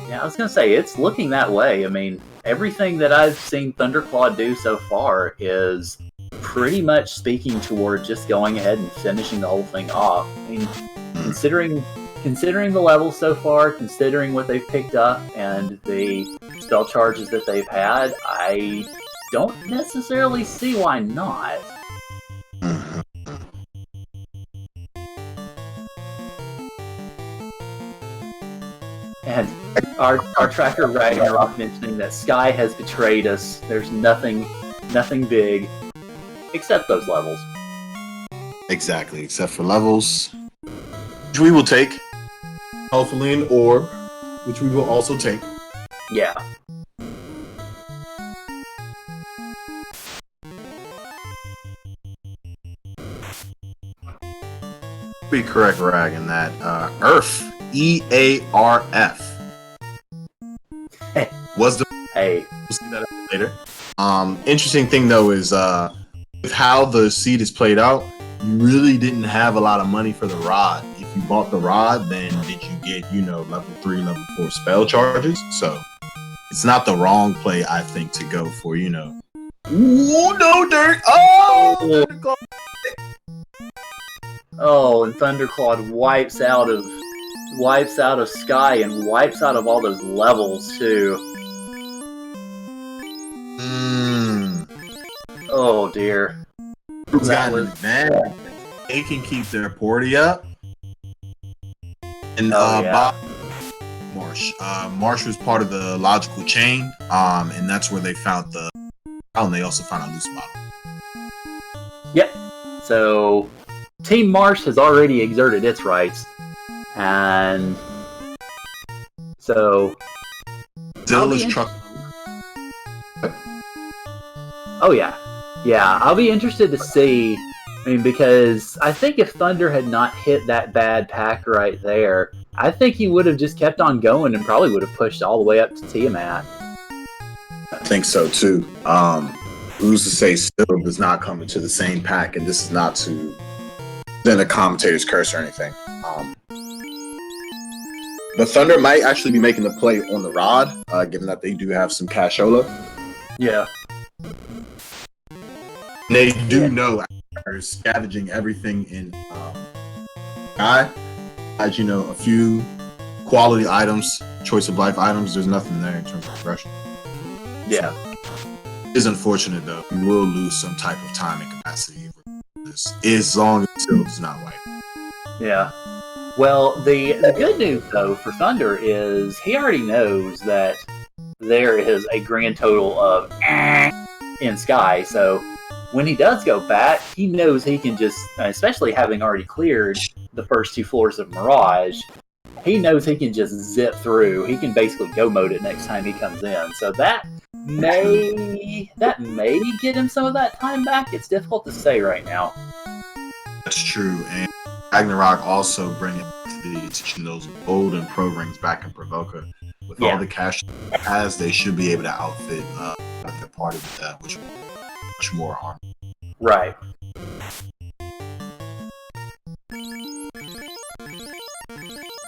Yeah, I was gonna say it's looking that way. I mean, everything that I've seen Thundercla do so far is pretty much speaking toward just going ahead and finishing the whole thing off. I mean, considering the levels so far, considering what they've picked up and the spell charges that they've had, I don't necessarily see why not. And our tracker Ragnarok mentioning that Sky has betrayed us. There's nothing big except those levels. Exactly, except for levels, which we will take. Hopefully an orb, which we will also take. Yeah. Be correct, Rag, in that Earth, EARF, was the. Hey. We'll see that later. Interesting thing though is with how the seed is played out, you really didn't have a lot of money for the rod. If you bought the rod, then did you get level 3, level 4 spell charges? So it's not the wrong play, I think, to go for Ooh, no dirt! Oh! Oh, and Thundercla wipes out of Sky and wipes out of all those levels too. Oh dear. That was bad. They can keep their porty up. And Bob Marsh was part of the logical chain, and that's where they found and they also found a loose bottle. Yep. So Team Marsh has already exerted its rights, and so Dill is truck. Oh yeah, yeah. I'll be interested to see. I mean, because I think if Thunder had not hit that bad pack right there, I think he would have just kept on going and probably would have pushed all the way up to Tiamat. I think so too. Who's to say still does not come into the same pack, and this is not to then a commentator's curse or anything. But Thunder might actually be making the play on the rod, given that they do have some cashola. Yeah. They do know after scavenging everything in Sky, as you know, a few quality items, choice of life items, there's nothing there in terms of progression. Yeah. It is unfortunate though. You will lose some type of time and capacity for this, as long as Silv is not white. Yeah. Well, the good news though for Thunder is he already knows that there is a grand total of in Sky, so when he does go back, he knows he can just, especially having already cleared the first 2 floors of Mirage, he knows he can just zip through. He can basically go mode it next time he comes in. So that may get him some of that time back. It's difficult to say right now. That's true, and Ragnarok also bringing to the attention those golden pro rings back in Provoca. With all the cash it has, they should be able to outfit their party with that, which much more harm. Right.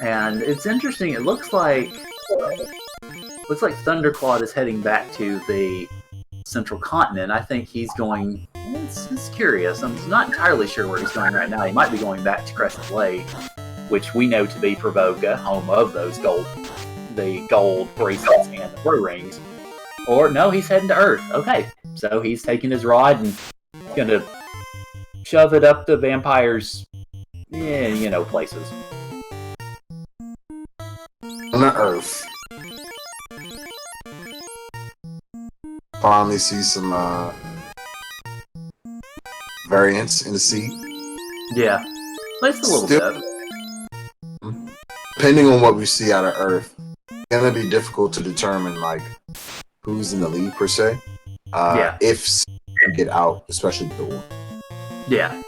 And it's interesting. It looks like Thundercla is heading back to the Central Continent. I think he's going. It's curious. I'm not entirely sure where he's going right now. He might be going back to Crescent Lake, which we know to be Provoca, home of those gold bracelets and the pro rings. Or no, he's heading to Earth. Okay, so he's taking his rod and gonna shove it up the vampires, places. On the Earth. Finally see some variance in the seed. Yeah, at least a little bit. Depending on what we see out of Earth, it's gonna be difficult to determine like who's in the lead per se. If can get out, especially Thor. Yeah.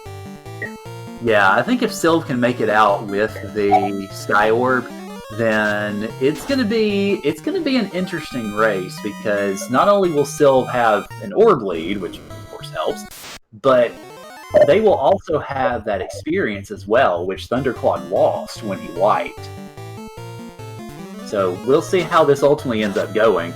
Yeah, I think if Sylv can make it out with the Sky Orb, then it's gonna be an interesting race, because not only will Sylv have an orb lead, which of course helps, but they will also have that experience as well, which Thundercla lost when he wiped. So we'll see how this ultimately ends up going.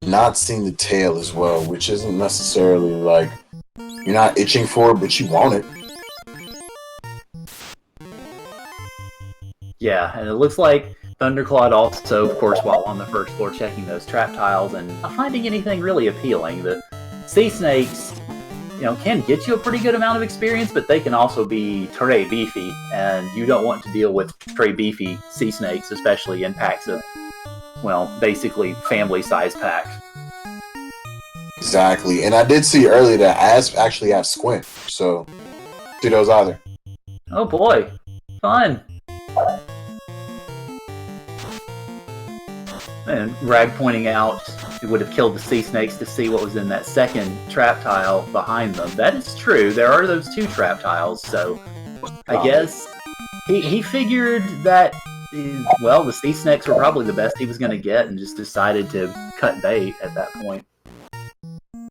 Not seeing the tail as well, which isn't necessarily like you're not itching for it, but you want it. Yeah, and it looks like Thundercla also, of course, while on the first floor checking those trap tiles and not finding anything really appealing. The sea snakes, can get you a pretty good amount of experience, but they can also be très beefy, and you don't want to deal with très beefy sea snakes, especially in packs of, basically family-sized packs. Exactly, and I did see earlier that Asp actually have Squint, so see those either. Oh boy, fun. And Rag pointing out it would have killed the sea snakes to see what was in that second trap tile behind them. That is true. There are those 2 trap tiles, so I guess he figured that, the sea snakes were probably the best he was going to get, and just decided to cut bait at that point.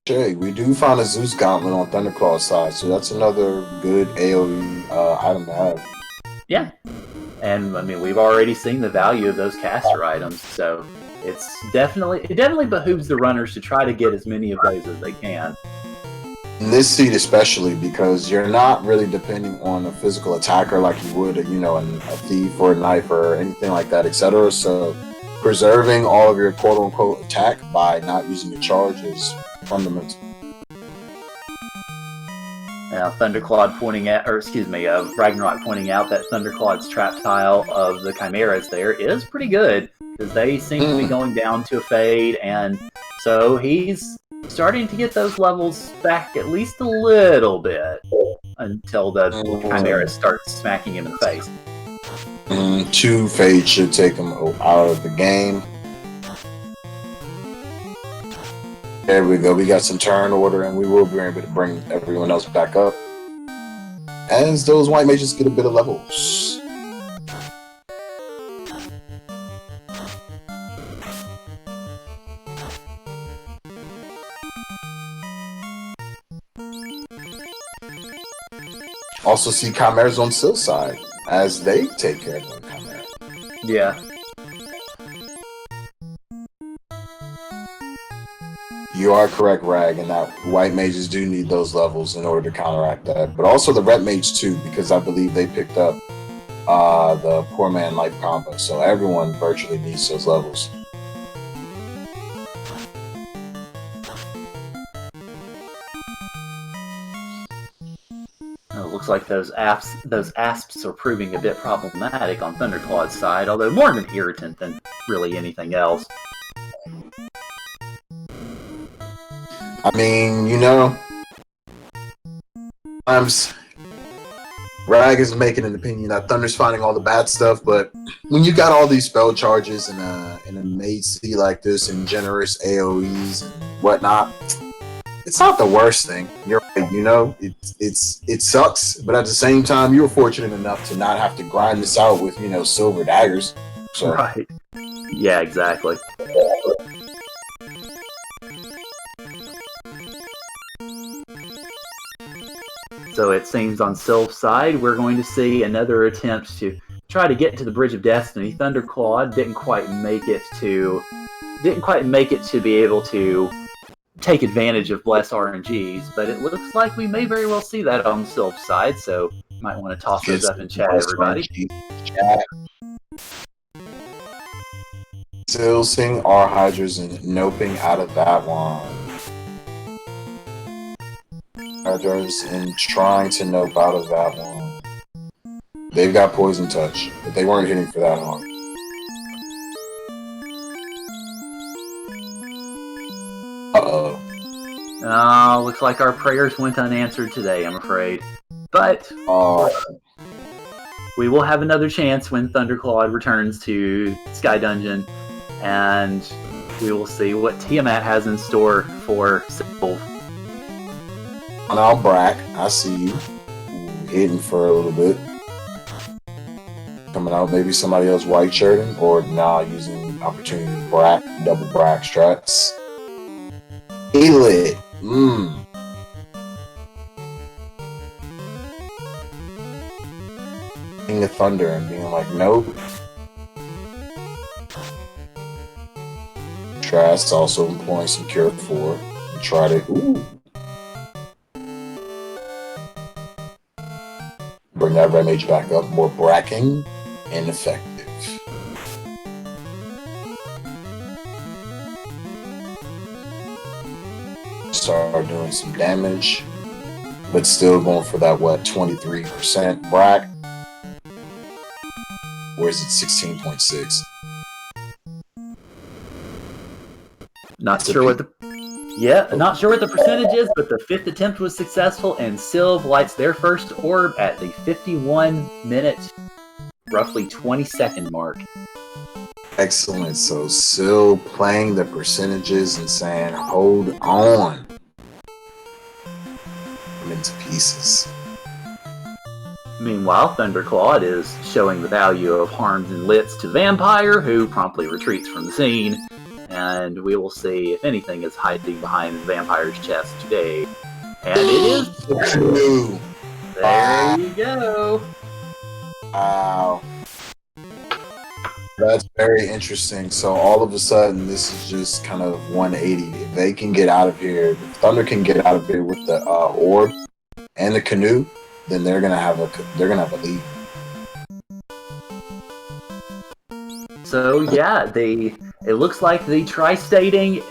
Okay, we do find a Zeus Gauntlet on Thunderclaw's side, so that's another good AoE item to have. Yeah. And we've already seen the value of those caster items, so it definitely behooves the runners to try to get as many of those as they can. In this seed especially, because you're not really depending on a physical attacker like you would, a thief or a knife or anything like that, etc. So preserving all of your quote-unquote attack by not using your charge is fundamental. Now, Ragnarok pointing out that Thunderclaw's trap tile of the Chimeras there is pretty good, because they seem to be going down to a fade, and so he's starting to get those levels back at least a little bit until the Chimera starts smacking him in the face. 2 Fade should take him out of the game. There we go. We got some turn order, and we will be able to bring everyone else back up as those white mages get a bit of levels. Also see Chimeras on Syl's side as they take care of the Chimera. Yeah. You are correct, Rag, and that white mages do need those levels in order to counteract that. But also the red mage too, because I believe they picked up the poor man life combo. So everyone virtually needs those levels. Looks like those asps are proving a bit problematic on Thunderclaw's side, although more of an irritant than really anything else. I mean, sometimes Rag is making an opinion that Thunder's finding all the bad stuff, but when you got all these spell charges and a mage C like this and generous AoEs and whatnot, it's not the worst thing. You're right, it sucks, but at the same time, you were fortunate enough to not have to grind this out with, silver daggers. So. Right. Yeah, exactly. So it seems on Sylph's side, we're going to see another attempt to try to get to the Bridge of Destiny. Thunderclaw didn't quite make it to be able to take advantage of Bless RNGs, but it looks like we may very well see that on Sylph's side, so you might want to toss those up in chat, everybody. Still seeing our Hydras and noping out of that one. Hydras and trying to nope out of that one. They've got Poison Touch, but they weren't hitting for that hard. Uh-oh. Looks like our prayers went unanswered today, I'm afraid. But we will have another chance when Thunderclaw returns to Sky Dungeon, and we will see what Tiamat has in store for Sylph. Now, Brack, I see you hitting for a little bit. Coming out, maybe somebody else white shirting, or using opportunity Brack, double Brack strats. Elite. King of Thunder and being like, nope. Trask also employing some Cure 4 and try to bring that red mage back up, more bracking and effective. Start doing some damage, but still going for that 23% brack. Or is it 16.6? Not sure what the percentage is, but the 5th attempt was successful, and Sylv lights their first orb at the 51-minute, roughly 20-second mark. Excellent. So Syl playing the percentages and saying, hold on. I'm into pieces. Meanwhile, Thunderclaw is showing the value of harms and lits to Vampire, who promptly retreats from the scene. And we will see if anything is hiding behind Vampire's chest today. And it is. There you go. Wow. That's very interesting. So all of a sudden, this is just kind of 180. If they can get out of here, if Thunder can get out of here with the orb and the canoe, then they're gonna have a lead. So yeah, it looks like the tri-stating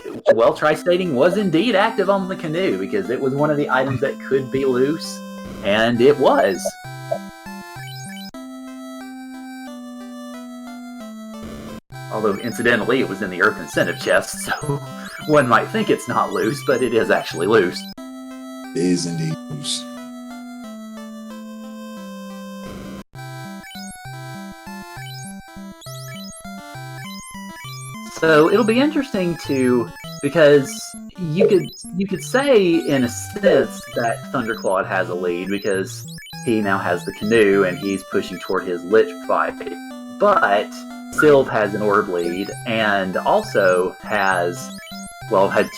was indeed active on the canoe, because it was one of the items that could be loose, and it was. Although incidentally, it was in the Earth Incentive chest, so One might think it's not loose, but it is actually loose. It is indeed loose. So it'll be interesting because you could say in a sense that Thundercla has a lead because he now has the canoe and he's pushing toward his Lich fight. But Sylv has an orb lead and also has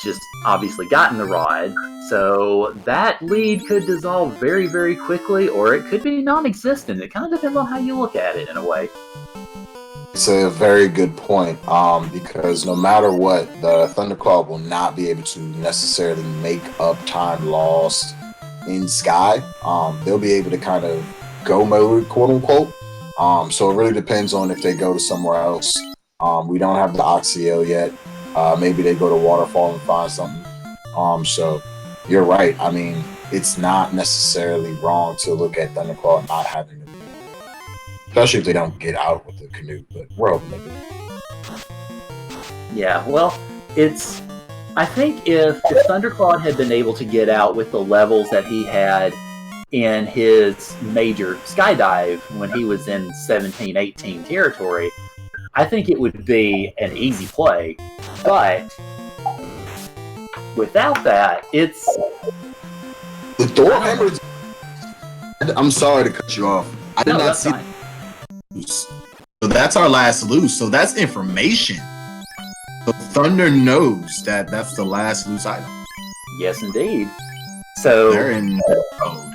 just obviously gotten the rod. So that lead could dissolve very, very quickly, or it could be non-existent. It kind of depends on how you look at it in a way. It's a very good point, because no matter what, the Thunderclaw will not be able to necessarily make up time lost in Sky. They'll be able to kind of go mode, quote unquote. So it really depends on if they go to somewhere else. We don't have the Oxyel yet. Maybe they go to Waterfall and find something. So you're right. I mean, it's not necessarily wrong to look at Thunderclaw not having it. Especially if they don't get out with the canoe, but we're hoping they do. Yeah, well, I think if Thunderclaw had been able to get out with the levels that he had in his major skydive when he was in 17-18 territory, I think it would be an easy play. But without that, it's... The Thorhammers... I'm sorry to cut you off. I did not see... Fine. So that's our last loose. So that's information. So Thunder knows that that's the last loose item. Yes, indeed. So they're in mode.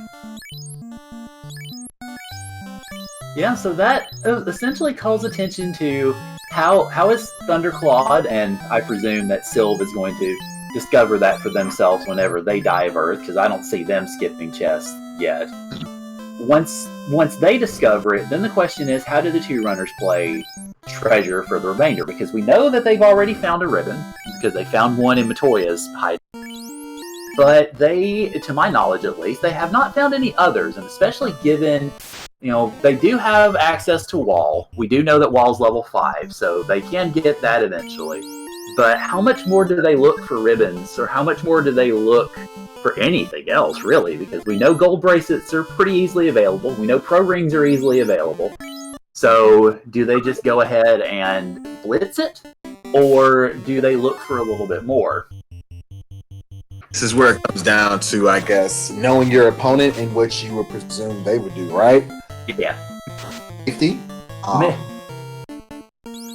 Yeah, so that essentially calls attention to how is Thunderclawed, and I presume that Sylv is going to discover that for themselves whenever they dive Earth, because I don't see them skipping chests yet. Once they discover it, then the question is, how do the two runners play treasure for the remainder? Because we know that they've already found a ribbon, because they found one in Matoya's hide. But they, to my knowledge at least, they have not found any others, and especially given, they do have access to Wall. We do know that Wall's level 5, so they can get that eventually. But how much more do they look for ribbons, or how much more do they look for anything else, really? Because we know gold bracelets are pretty easily available. We know pro rings are easily available. So do they just go ahead and blitz it? Or do they look for a little bit more? This is where it comes down to, I guess, knowing your opponent and what you would presume they would do, right? Yeah. Safety.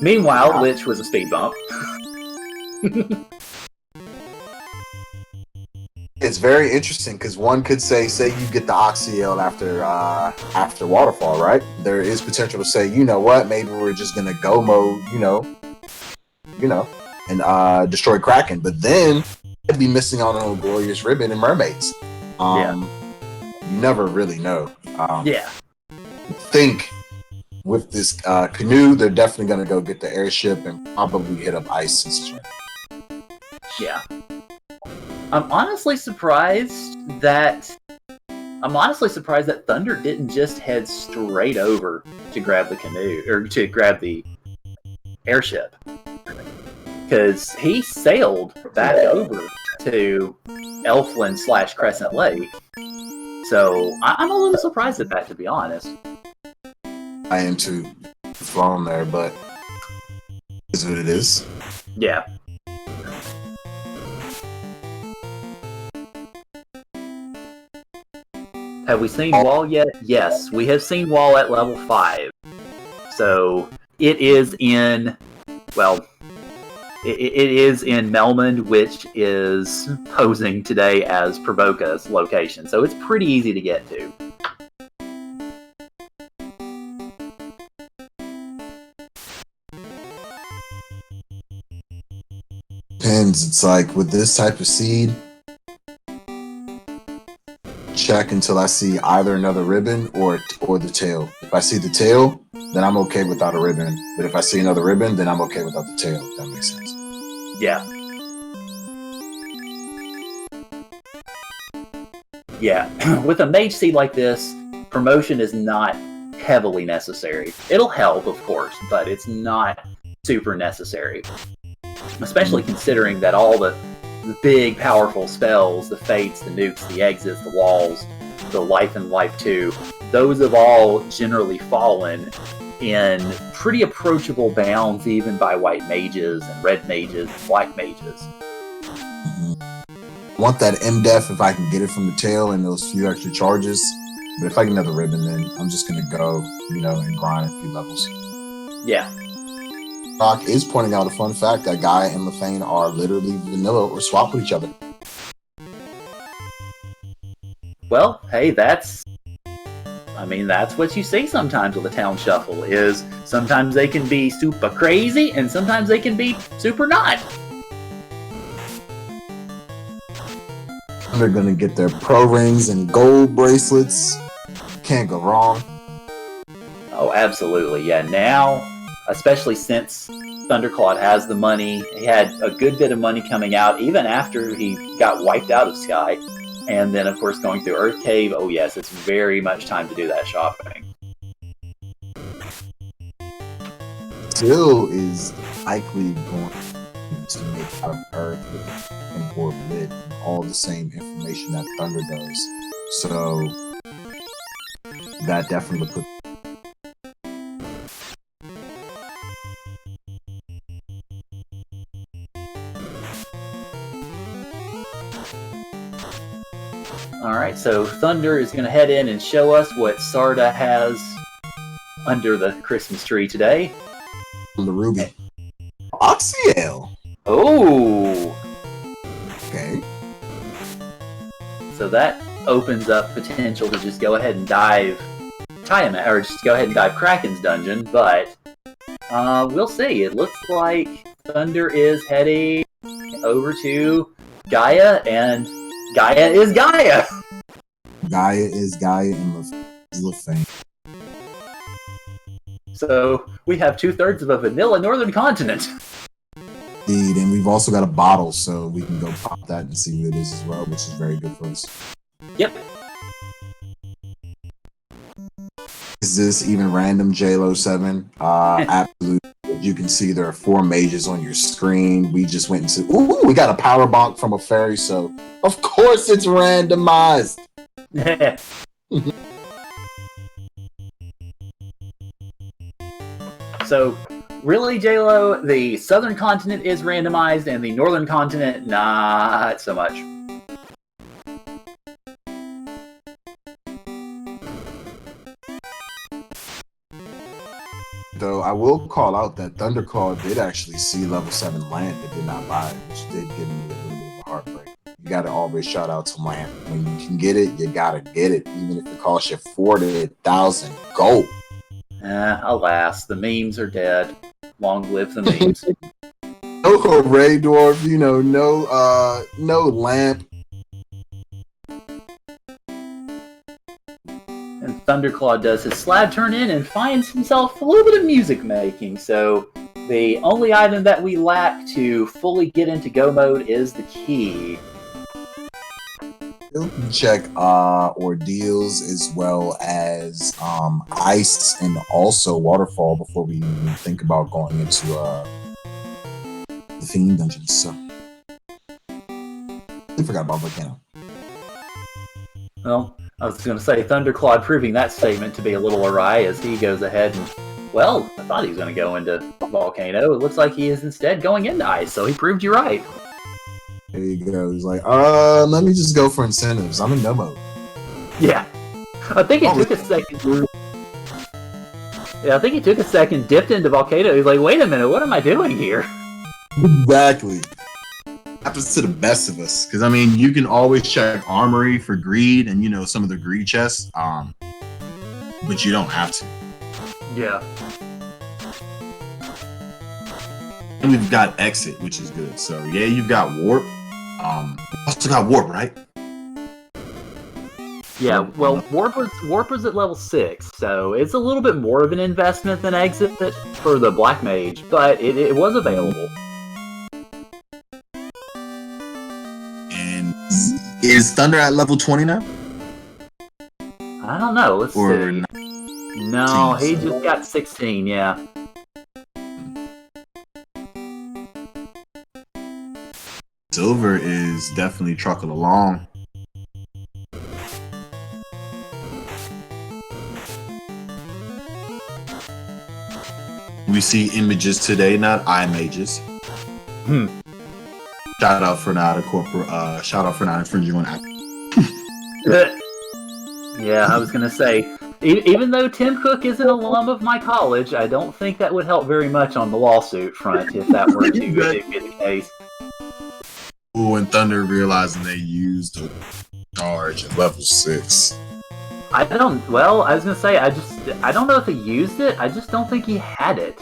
Meanwhile, Lich was a speed bump. It's very interesting because one could say you get the Oxyel after Waterfall, right? There is potential to say, you know what, maybe we're just gonna go mode, and destroy Kraken, but then I'd be missing out on a glorious ribbon and mermaids. You never really know. Yeah. I think with this canoe, they're definitely gonna go get the airship and probably hit up ice since it's right. Yeah. I'm honestly surprised that Thunder didn't just head straight over to grab the canoe, or to grab the airship. Because he sailed back over to Elfland / Crescent Lake. So I'm a little surprised at that, to be honest. I am too. Flown there, but it's what it is. Yeah. Have we seen Wall yet? Yes, we have seen Wall at level 5. So it is in, it is in Melmond, which is posing today as Provoca's location. So it's pretty easy to get to. Depends. It's like with this type of seed, check until I see either another ribbon or the tail. If I see the tail, then I'm okay without a ribbon. But if I see another ribbon, then I'm okay without the tail. If that makes sense. Yeah. Yeah. With a mage seed like this, promotion is not heavily necessary. It'll help, of course, but it's not super necessary. Especially considering that all the big, powerful spells, the fates, the nukes, the exits, the walls, the life and life 2, those have all generally fallen in pretty approachable bounds even by white mages and red mages and black mages. I want that MDef if I can get it from the tail and those few extra charges. But if I get another ribbon, then I'm just going to go, and grind a few levels. Yeah. Doc is pointing out a fun fact that Gaia and Lefane are literally vanilla or swap with each other. Well, hey, that's what you see sometimes with a town shuffle, is sometimes they can be super crazy, and sometimes they can be super not. They're going to get their pro rings and gold bracelets. Can't go wrong. Oh, absolutely, yeah. Now, especially since Thundercla has the money, he had a good bit of money coming out, even after he got wiped out of Sky. And then, of course, going through Earth Cave, oh yes, it's very much time to do that shopping. Still is likely going to make out of Earth with and Orb Lit all the same information that Thunder does. So that definitely put. Alright, so Thunder is going to head in and show us what Sarda has under the Christmas tree today. The Ruby. Oxyale! Oh! Okay. So that opens up potential to just go ahead and dive Tiamat, or just go ahead and dive Kraken's dungeon, but we'll see. It looks like Thunder is heading over to Gaia, and Gaia is Gaia! Gaia is Gaia and Lefane. So we have 2/3 of a vanilla northern continent. Indeed, and we've also got a bottle, so we can go pop that and see who it is as well, which is very good for us. Yep. Is this even random JLo 7? Absolutely. You can see there are 4 mages on your screen. We just went into we got a power bonk from a fairy, so of course it's randomized. So really, JLo, the southern continent is randomized and the northern continent not so much. Though I will call out that Thunderclaw did actually see level 7 land but did not buy it, which did give me a little bit of a heartbreak. You gotta always shout out to land. When you can get it, you gotta get it, even if it costs you 40,000 gold. Alas, the memes are dead. Long live the memes. No hooray dwarf, no lamp. And Thunderclaw does his slab turn in and finds himself a little bit of music making. So the only item that we lack to fully get into go mode is the key. Check ordeals as well as ice and also waterfall before we even think about going into the Fiend dungeons. So I forgot about Volcano. Well, I was going to say Thunderclaw proving that statement to be a little awry as he goes ahead and, well, I thought he was going to go into Volcano. It looks like he is instead going into Ice, so he proved you right. There you go. He's like, let me just go for incentives. I'm in no mode. Yeah. I think it took a second. Yeah, I think it took a second, dipped into Volcano. He's like, wait a minute, what am I doing here? Exactly. Happens to the best of us. Because, I mean, you can always check Armory for greed and, some of the greed chests. But you don't have to. Yeah. And we've got Exit, which is good. So, yeah, you've got Warp. Also got Warp, right? Yeah, well, Warp was at level 6, so it's a little bit more of an investment than Exit for the Black Mage, but it was available. And is Thunder at level 20 now? I don't know, let's see. No, he just got 16, yeah. Silver is definitely trucking along. We see images today, not images. Shout out for not infringing on Apple. Yeah, I was gonna say, even though Tim Cook is an alum of my college, I don't think that would help very much on the lawsuit front if that were to be the case. Ooh, and Thunder realizing they used a charge at level 6. I was gonna say, I don't know if he used it, I just don't think he had it.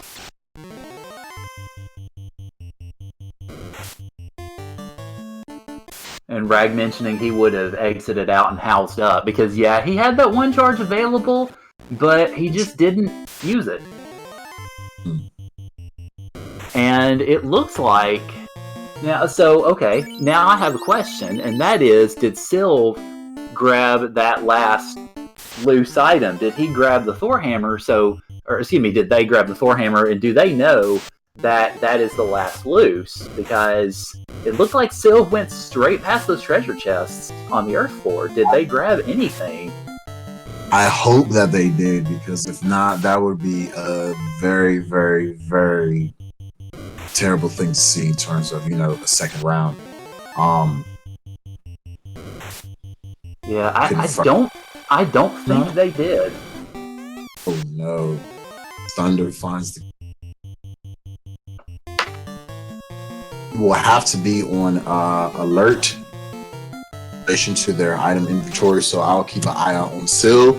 And Rag mentioning he would have exited out and housed up, because yeah, he had that one charge available, but he just didn't use it. And it looks like... Now I have a question, and that is, did Sylv grab that last loose item? Did he grab the Thor hammer? Did they grab the Thor hammer, and do they know that is the last loose? Because it looked like Sylv went straight past those treasure chests on the earth floor. Did they grab anything? I hope that they did, because if not, that would be a very, very, very terrible thing to see in terms of, a second round. Yeah, I don't think they did. Oh no. Thunder finds the... will have to be on alert in relation to their item inventory, so I'll keep an eye out on Syl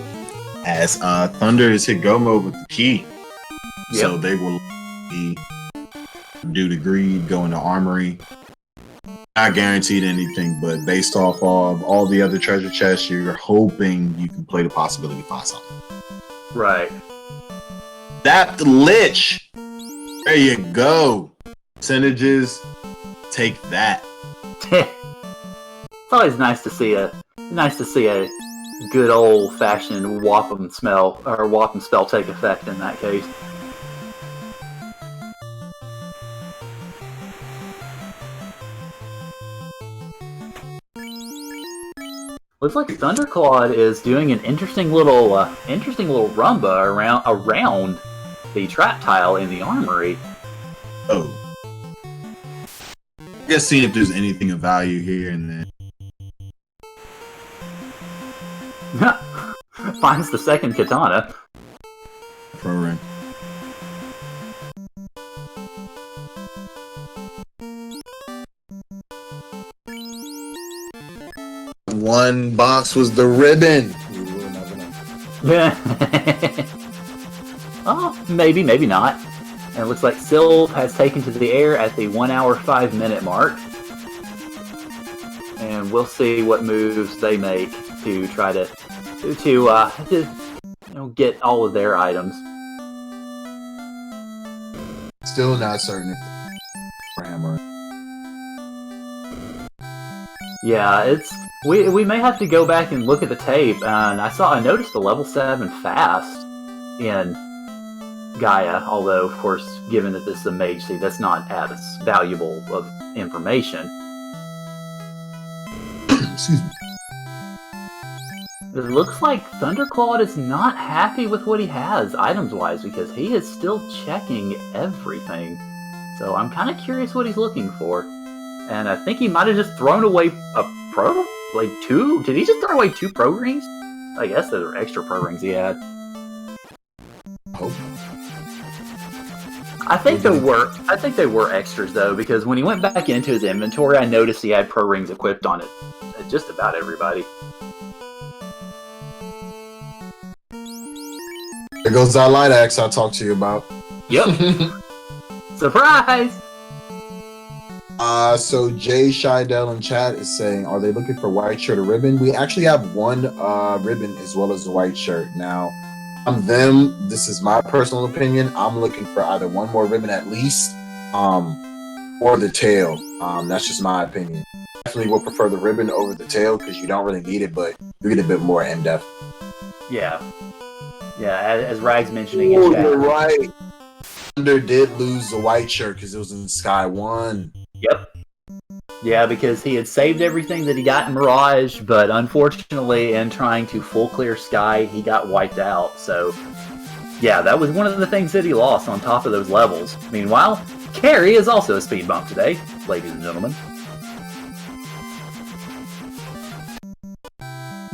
as Thunder is hit go mode with the key. Yep. So they will be due to greed, go into armory. Not guaranteed anything, but based off of all the other treasure chests, you're hoping you can play the possibility to find something. Right. That Lich! There you go. Percentages, take that. It's always nice to see a good old fashioned Wapham spell take effect in that case. Looks like Thundercla is doing an interesting little rumba around the trap tile in the armory. Oh. I guess seeing if there's anything of value here and then. Finds the second katana. Pro rank. One box was the ribbon. Oh, maybe not. And it looks like Sylv has taken to the air at the 1 hour 5 minute mark. And we'll see what moves they make to try to get all of their items. Still not certain if the hammer. Yeah, we may have to go back and look at the tape. And I noticed the level 7 fast in Gaia, although of course, given that this is a mage seed, that's not as valuable of information. Excuse me. It looks like Thundercla is not happy with what he has items-wise, because he is still checking everything. So I'm kind of curious what he's looking for. And I think he might have just thrown away a pro? Like 2? Did he just throw away 2 pro rings? I guess those are extra pro rings he had. Oh. I think they were extras though, because when he went back into his inventory, I noticed he had pro rings equipped on it. Just about everybody. There goes that light axe I talked to you about. Yep. Surprise! So Jay Scheidel in chat is saying, are they looking for white shirt or ribbon? We actually have one ribbon as well as a white shirt. Now, this is my personal opinion. I'm looking for either one more ribbon at least, or the tail. That's just my opinion. Definitely will prefer the ribbon over the tail because you don't really need it, but you get a bit more in-depth. Yeah. Yeah, as Rag's mentioning in chat. You're right. Thunder did lose the white shirt because it was in Sky 1. Yep. Yeah, because he had saved everything that he got in Mirage, but unfortunately, in trying to full clear Sky, he got wiped out. So, yeah, that was one of the things that he lost on top of those levels. Meanwhile, Carrie is also a speed bump today, ladies and gentlemen.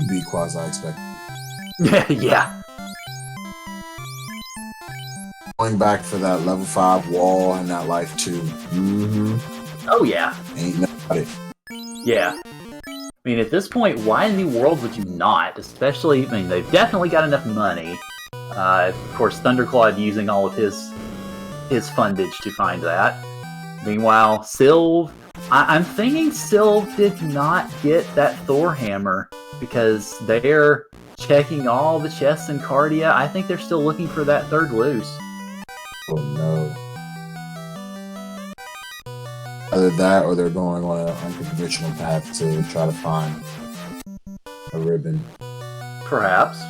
Be quasi-expected. Yeah. Going back for that level 5 wall and that life too. Mm-hmm. Oh, yeah. Ain't nobody. Yeah. I mean, at this point, why in the world would you not? Especially, I mean, they've definitely got enough money. Of course, Thundercla using all of his fundage to find that. Meanwhile, Sylv, I'm thinking Sylv did not get that Thor hammer because they're checking all the chests in Cardia. I think they're still looking for that third loose. Oh no. Either that or they're going on an unconventional path to try to find a ribbon. Perhaps.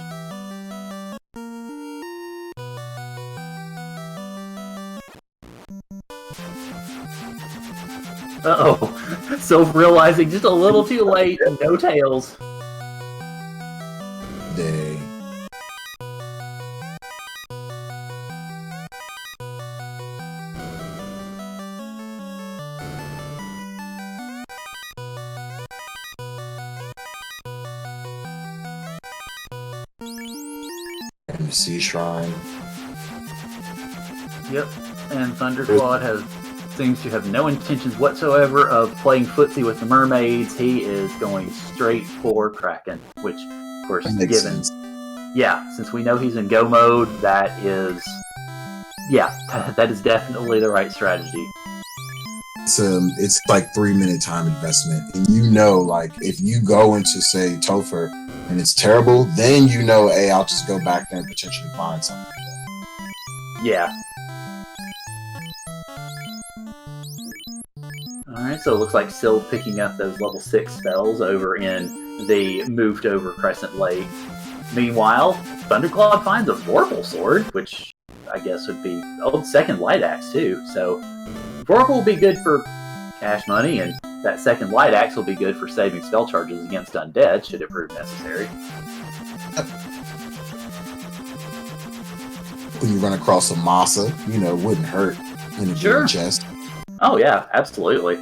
Uh-oh. So realizing just a little too late, no tails. Day. And the Sea Shrine. Yep, and Thundercla seems to have no intentions whatsoever of playing footsie with the mermaids. He is going straight for Kraken, which, of course, given... Sense. Yeah, since we know he's in go mode, that is... Yeah, that is definitely the right strategy. It's like 3-minute time investment. And you know, like, if you go into, say, Topher, and it's terrible, then you know, hey, I'll just go back there and potentially find something. Yeah. Alright, so it looks like Syl picking up those level 6 spells over in the moved over Crescent Lake. Meanwhile, Thunderclaw finds a Vorpal sword, which I guess would be second light axe too. So Vorpal will be good for cash money, and that second light axe will be good for saving spell charges against undead should it prove necessary. When you run across a Masa, you know, it wouldn't hurt in a Sure. big chest. Oh yeah, absolutely.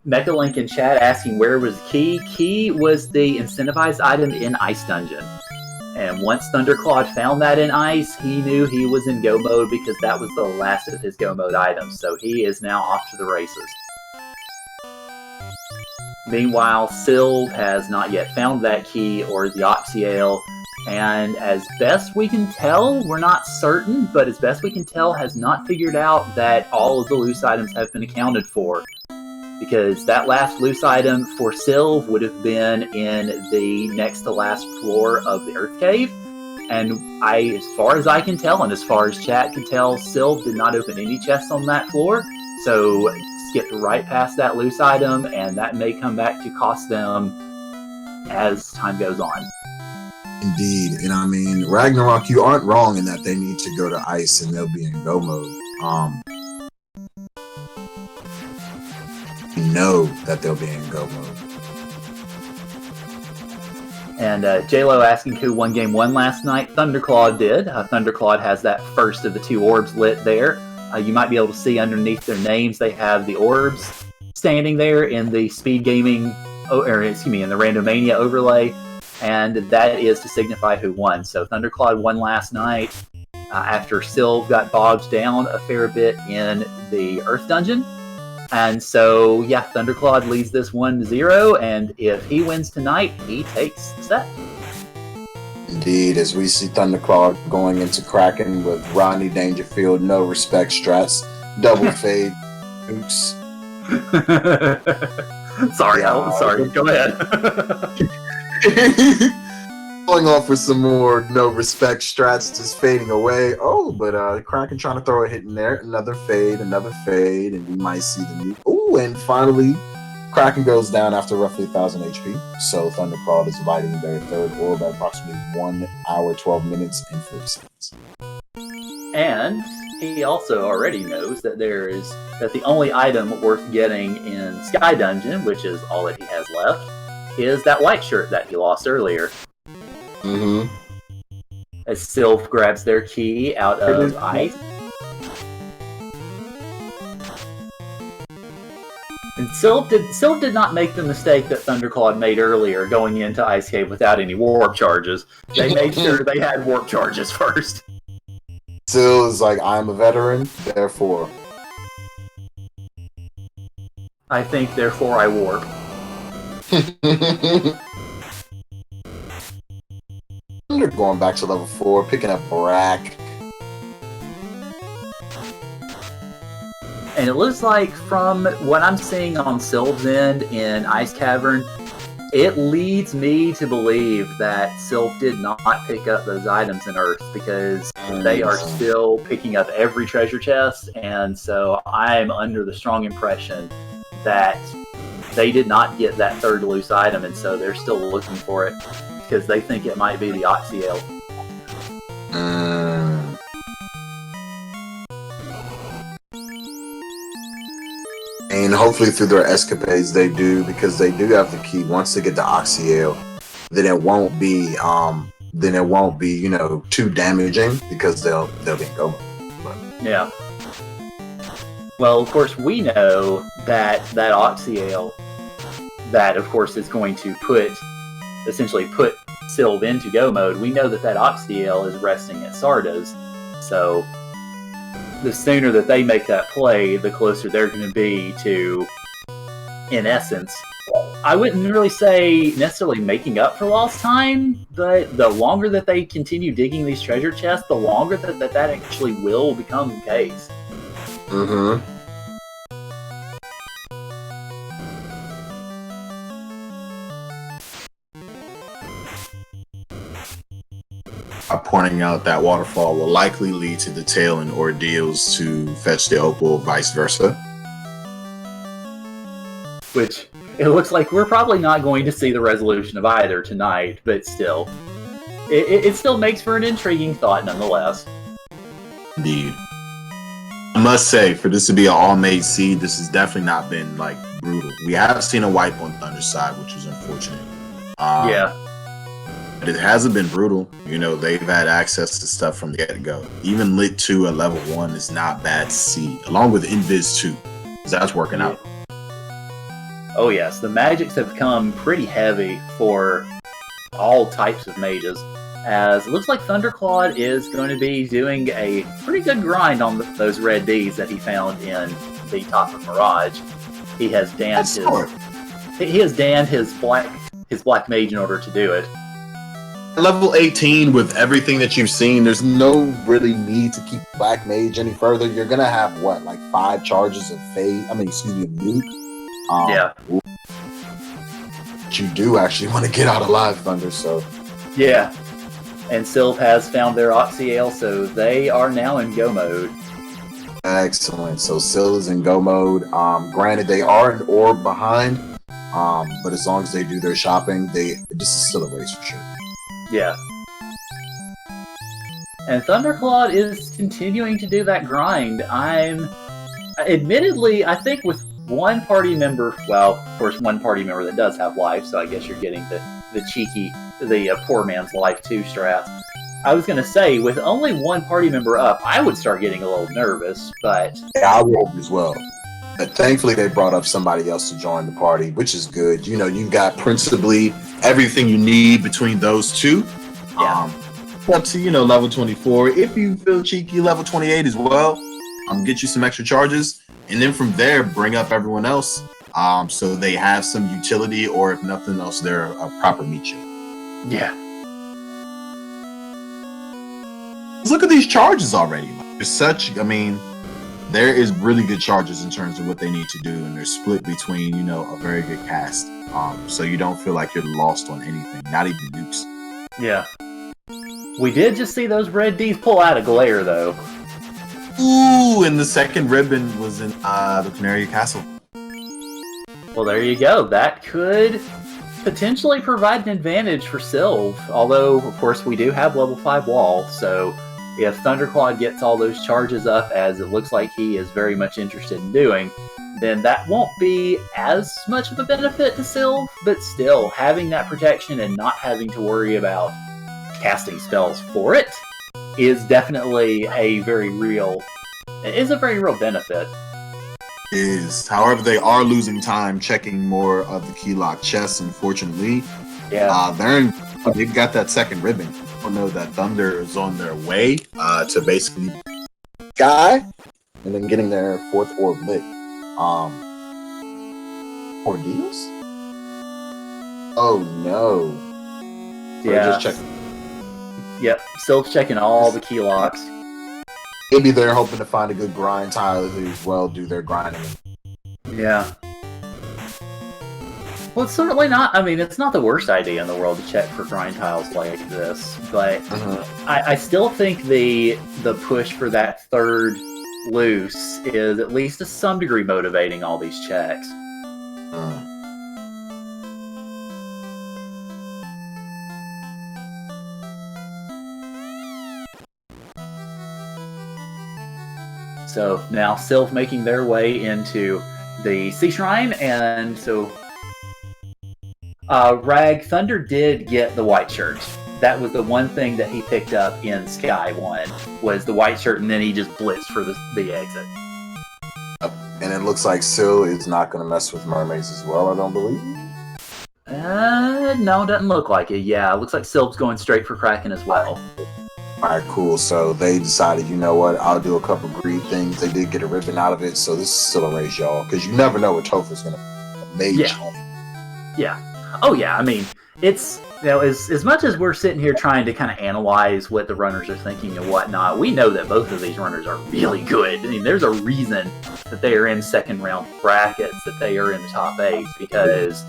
Mechalink in chat asking where was Key. Key was the incentivized item in Ice Dungeon. And once Thunderclaw found that in Ice, he knew he was in go mode because that was the last of his go mode items. So he is now off to the races. Meanwhile, Sylv has not yet found that key or the Oxyale. And as best we can tell, we're not certain, but as best we can tell, has not figured out that all of the loose items have been accounted for. Because that last loose item for Sylv would have been in the next to last floor of the Earth Cave. And as far as I can tell, and as far as chat can tell, Sylv did not open any chests on that floor. So skipped right past that loose item, and that may come back to cost them as time goes on. Indeed. And I mean, Ragnarok, you aren't wrong in that they need to go to Ice and they'll be in go mode. Know that they'll be in go mode. And JLo asking who won game 1 last night. Thunderclaw did. Thunderclaw has that first of the 2 orbs lit there. You might be able to see underneath their names they have the orbs standing there in the speed gaming, in the Randomania overlay, and that is to signify who won. So Thunderclaw won last night after Sylv got bogged down a fair bit in the Earth Dungeon. And so, yeah, Thunderclaw leads this 1-0, and if he wins tonight, he takes the set. Indeed, as we see Thunderclaw going into Kraken with Rodney Dangerfield, no respect strats, double fade, oops. Sorry, Yeah. sorry. Go ahead. Going off with some more no respect strats just fading away. Oh, but Kraken trying to throw a hit in there. Another fade, and we might see the new. Oh, and finally, Kraken goes down after roughly 1,000 HP. So Thundercla is dividing their third orb at approximately 1 hour, 12 minutes, and 40 seconds. And he also already knows that the only item worth getting in Sky Dungeon, which is all that he has left, is that white shirt that he lost earlier. Mm-hmm. As Sylph grabs their key out of ice. And Sylph did not make the mistake that Thundercla made earlier, going into Ice Cave without any warp charges. They made sure they had warp charges first. Syl is like, I'm a veteran, therefore. I think, therefore I warp. They're going back to level 4, picking up Brack. And it looks like, from what I'm seeing on Sylph's end in Ice Cavern, it leads me to believe that Sylph did not pick up those items in Earth, because they are still picking up every treasure chest, and so I'm under the strong impression that they did not get that third loose item, and so they're still looking for it, because they think it might be the Oxyale. And hopefully through their escapades they do, because they do have the key. Once they get the Oxyale, then it won't be too damaging, because they'll be in go mode. Yeah. Well, of course, we know that Oxyale, that of course is going to essentially put Sylv into go mode. We know that Oxyale is resting at Sarda's, so the sooner that they make that play, the closer they're going to be to, in essence, I wouldn't really say necessarily making up for lost time, but the longer that they continue digging these treasure chests, the longer that actually will become the case. Mm-hmm. Pointing out that waterfall will likely lead to the tail and ordeals to fetch the opal, vice versa. Which, it looks like we're probably not going to see the resolution of either tonight, but still. It still makes for an intriguing thought nonetheless. Indeed. I must say, for this to be an all-made seed, this has definitely not been, brutal. We have seen a wipe on Thunder's side, which is unfortunate. Yeah. But it hasn't been brutal. They've had access to stuff from the get-go. Even Lit 2 at level 1 is not bad to see, along with Invis 2, because that's working out. Oh yes, the magics have come pretty heavy for all types of mages, as it looks like Thundercla is going to be doing a pretty good grind on those red Ds that he found in the top of Mirage. He has danned his black mage in order to do it. Level 18, with everything that you've seen, there's no really need to keep Black Mage any further. You're gonna have 5 charges of nuke. Yeah. But you do actually want to get out alive, Thunder, so. Yeah. And Sylph has found their Oxyale, so they are now in go mode. Excellent. So Syl is in go mode. Granted, they are an orb behind, but as long as they do their shopping, this is still a race for sure. Yeah. And Thundercla is continuing to do that grind. Admittedly, I think with one party member, well, of course, one party member that does have life, so I guess you're getting the poor man's life 2 strats. I was going to say, with only one party member up, I would start getting a little nervous, but... Yeah, I would as well. But thankfully, they brought up somebody else to join the party, which is good. You've got principally everything you need between those two. Yeah. Up to, level 24. If you feel cheeky, level 28 as well. Get you some extra charges. And then from there, bring up everyone else. So they have some utility, or if nothing else, they're a proper meet you. Yeah. Look at these charges already. There's such, there is really good charges in terms of what they need to do, and they're split between, you know, a very good cast. So you don't feel like you're lost on anything, not even nukes. Yeah. We did just see those red Ds pull out a glare, though. Ooh, and the second ribbon was in the Canaria Castle. Well, there you go. That could potentially provide an advantage for Sylv. Although, of course, we do have level 5 wall, so if Thundercla gets all those charges up, as it looks like he is very much interested in doing, then that won't be as much of a benefit to Sylv, but still, having that protection and not having to worry about casting spells for it is definitely a very real benefit. However, they are losing time checking more of the key lock chests, unfortunately. Yeah. They've got that second ribbon. I don't know that Thunder is on their way to basically Sky and then getting their fourth orb lit. Ordeals? Oh no. Yeah. Just checking. Yep. Sylv's checking all the key locks. Maybe they're hoping to find a good grind tile who as well do their grinding. Yeah. Well, it's certainly not. I mean, it's not the worst idea in the world to check for grind tiles like this, but I still think the push for that third loose is at least to some degree motivating all these checks. So now Sylv making their way into the Sea Shrine, and so Rag Thunder did get the white shirt. That was the one thing that he picked up in Sky 1, was the white shirt, and then he just blitzed for the exit. And it looks like Syl is not going to mess with mermaids as well, I don't believe. No, doesn't look like it. Yeah, it looks like Sylv's going straight for Kraken as well. Alright, cool. So they decided, you know what, I'll do a couple greed things. They did get a ribbon out of it, so this is still a race, y'all. Because you never know what Topher's going to mage on. Yeah. Oh, yeah. I mean, it's, you know, as much as we're sitting here trying to kind of analyze what the runners are thinking and whatnot, we know that both of these runners are really good. I mean, there's a reason that they are in second round brackets, that they are in the top 8, because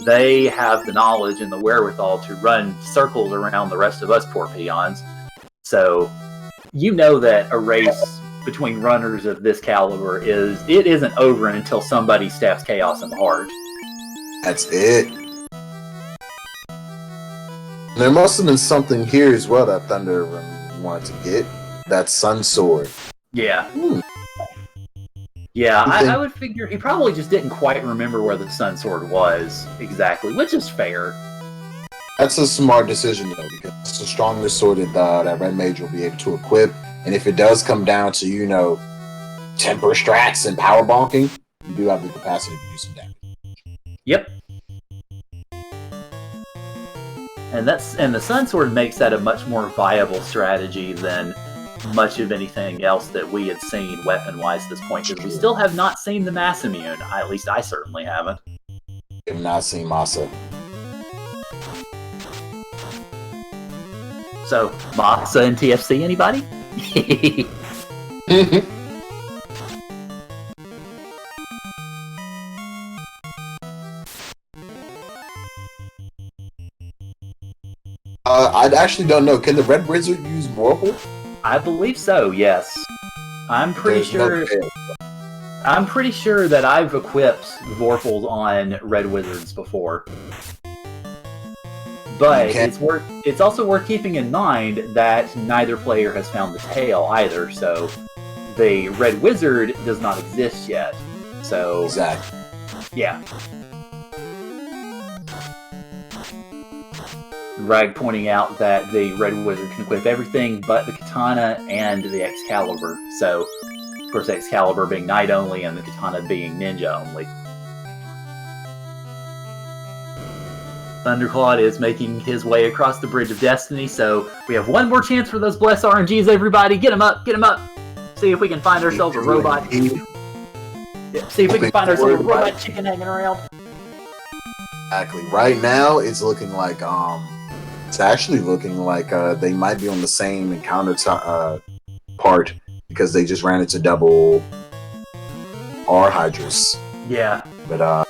they have the knowledge and the wherewithal to run circles around the rest of us poor peons. So, you know that a race between runners of this caliber isn't over until somebody stabs Chaos in the heart. That's it. There must have been something here as well that Thunder wanted to get. That Sun Sword. Yeah. Yeah, I would figure he probably just didn't quite remember where the Sun Sword was exactly, which is fair. That's a smart decision, though, because it's the strongest sword that Red Mage will be able to equip. And if it does come down to, you know, temper strats and power bonking, you do have the capacity to do some damage. Yep. And the Sun Sword makes that a much more viable strategy than much of anything else that we had seen weapon-wise at this point, because we still have not seen the Mass Immune. At least I certainly haven't. We have not seen Masa. So, Masa and TFC, anybody? I actually don't know. Can the Red Wizard use Vorpal? I believe so, yes. I'm pretty sure that I've equipped Vorpals on Red Wizards before. But it's also worth keeping in mind that neither player has found the tail either, so the Red Wizard does not exist yet. So Exactly. Yeah. Rag pointing out that the Red Wizard can equip everything but the Katana and the Excalibur. So, of course, Excalibur being Knight only and the Katana being Ninja only. Thundercla is making his way across the Bridge of Destiny, so we have one more chance for those Bless RNGs, everybody. Get them up, get them up. See if we can find ourselves a robot. Yeah, see if we can find ourselves a robot chicken hanging around. Exactly. Right now, it's looking like they might be on the same encounter part because they just ran into double Hydras. Yeah. But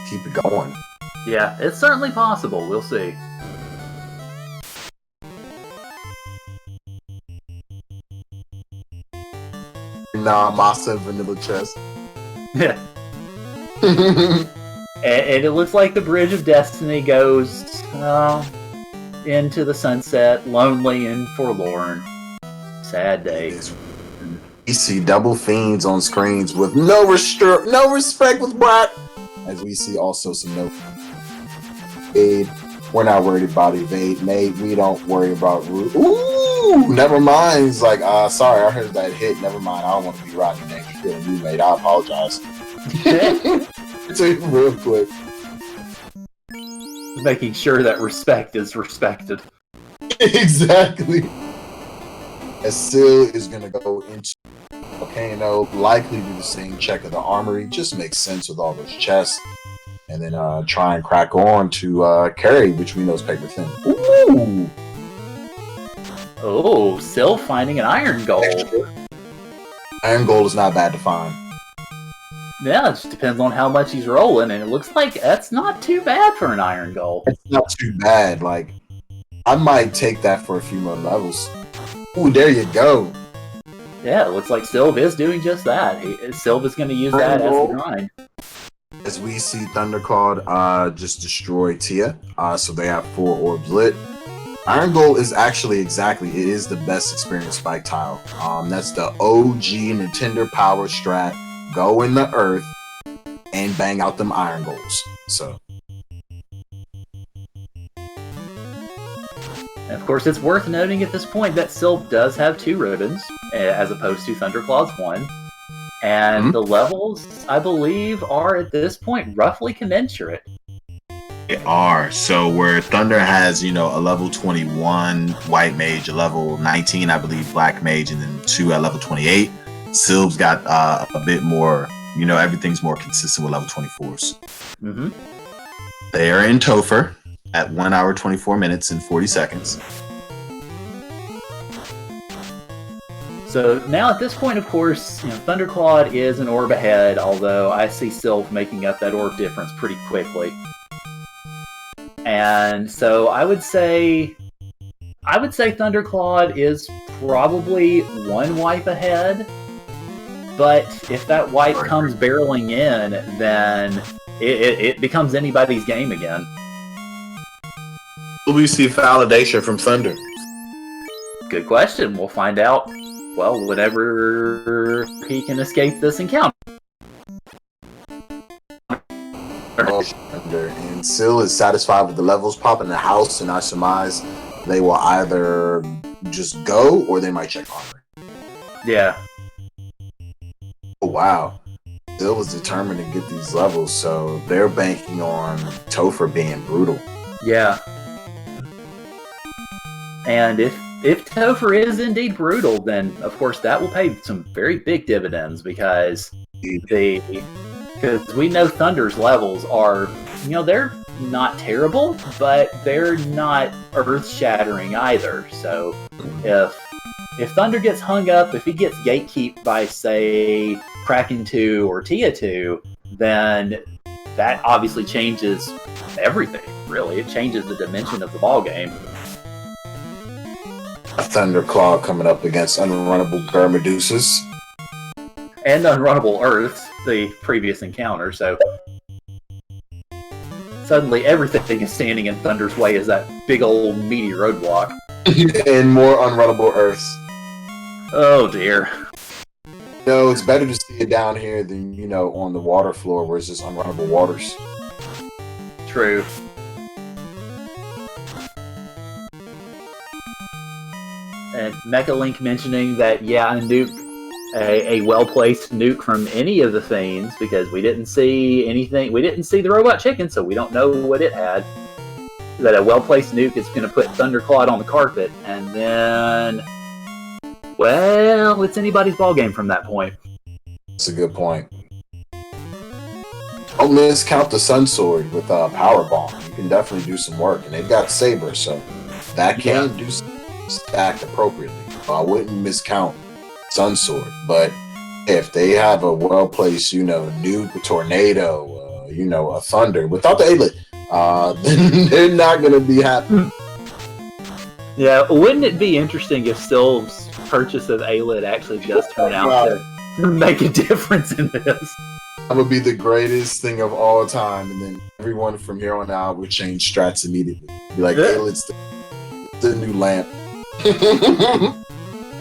keep it going. Yeah, it's certainly possible. We'll see. Nah, Masa vanilla chest. Yeah. And it looks like the Bridge of Destiny goes into the sunset, lonely and forlorn. Sad day. We see double fiends on screens with no respect with Brock. As we see also some no evade. We're not worried about evade. Mate, we don't worry about root. Ooh, never mind. It's like, sorry, I heard that hit. Never mind. I don't want to be riding next year. You mate, I apologize. Real quick. Making sure that respect is respected. Exactly. As Syl is going to go into Volcano, likely do the same check of the armory. Just makes sense with all those chests. And then try and crack on to Carry, which we know is paper thin. Ooh! Oh, Syl finding an iron gold. Iron gold is not bad to find. Yeah, it just depends on how much he's rolling, and it looks like that's not too bad for an iron goal. It's not too bad. Like, I might take that for a few more levels. Ooh, there you go. Yeah, it looks like Sylv is doing just that. Sylv is going to use that as the grind. As we see Thundercla just destroy Tia, so they have 4 orbs lit. Iron Gold is actually it is the best experience spike tile. That's the OG Nintendo power strat. Go in the earth and bang out them iron golds. So, and of course, it's worth noting at this point that Sylv does have 2 ribbons, as opposed to Thunderclaw's 1. And the levels, I believe, are at this point roughly commensurate. They are. So where Thunder has, a level 21 White Mage, a level 19, I believe, Black Mage, and then 2 at level 28. Sylv's got a bit more, everything's more consistent with level 24s. Mm-hmm. They are in Topher at 1 hour, 24 minutes, and 40 seconds. So now at this point, of course, Thunderclaw is an orb ahead, although I see Sylv making up that orb difference pretty quickly. And so I would say Thunderclaw is probably 1 wipe ahead. But if that wipe comes barreling in, then it becomes anybody's game again. Will we see validation from Thunder? Good question. We'll find out, well, whenever he can escape this encounter. And Syl is satisfied with the levels popping the house, and I surmise they will either just go or they might check armor. Yeah. Oh, wow. Syl was determined to get these levels, so they're banking on Topher being brutal. Yeah. And if Topher is indeed brutal, then of course that will pay some very big dividends because we know Thunder's levels are, they're not terrible, but they're not earth-shattering either. So if Thunder gets hung up, if he gets gatekeeped by, say, Kraken 2 or Tia 2, then that obviously changes everything, really. It changes the dimension of the ballgame. Thunderclaw coming up against Unrunnable Garmadusas. And Unrunnable Earth, the previous encounter, so suddenly everything is standing in Thunder's way as that big old meaty roadblock. And more Unrunnable Earths. Oh dear. It's better to see it down here than, on the water floor where it's just unrunnable waters. True. And Mecha Link mentioning that, yeah, a nuke, a well-placed nuke from any of the Fiends, because we didn't see anything, we didn't see the Robot Chicken, so we don't know what it had. That a well-placed nuke is going to put Thunderclaw on the carpet, and then, well, it's anybody's ballgame from that point. That's a good point. Don't miscount the Sun Sword with Power Bomb. You can definitely do some work, and they've got Saber, so that can do stack appropriately. I wouldn't miscount Sun Sword. But if they have a well placed, nuke, a tornado, a thunder without the Alet, then they're not gonna be happy. Yeah, wouldn't it be interesting if Sylve's purchase of Aelid actually does turn out to make a difference in this? That would be the greatest thing of all time, and then everyone from here on out would change strats immediately. Be like, Aelid's the new lamp.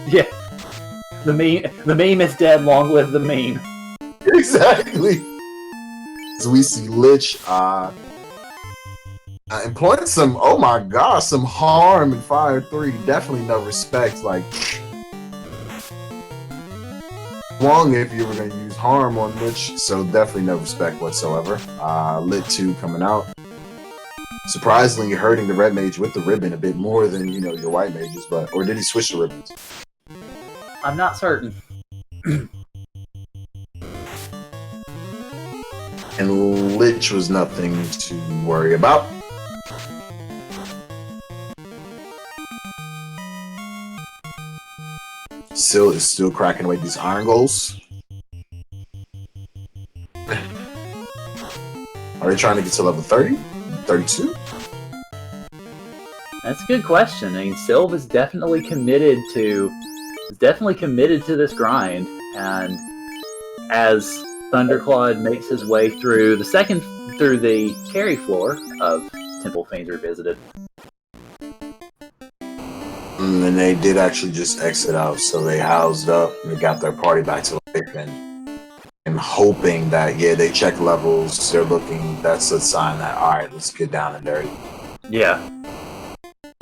Yeah. The meme is dead, long live the meme. Exactly. So we see Lich employing some harm in Fire 3. Definitely no respect. Like, long if you were going to use harm on Lich, so definitely no respect whatsoever. Lit 2 coming out. Surprisingly hurting the red mage with the ribbon a bit more than, your white mages, or did he switch the ribbons? I'm not certain. And Lich was nothing to worry about. Syl is still cracking away these iron goals. Are they trying to get to level 30? 32? That's a good question. I mean, Sylve is definitely committed to this grind, and as Thundercla makes his way through the carry floor of Temple Fiends Revisited. And they did actually just exit out, so they housed up and they got their party back to life, and I'm hoping that they check levels, they're looking, that's a sign that alright, let's get down and dirty. Yeah.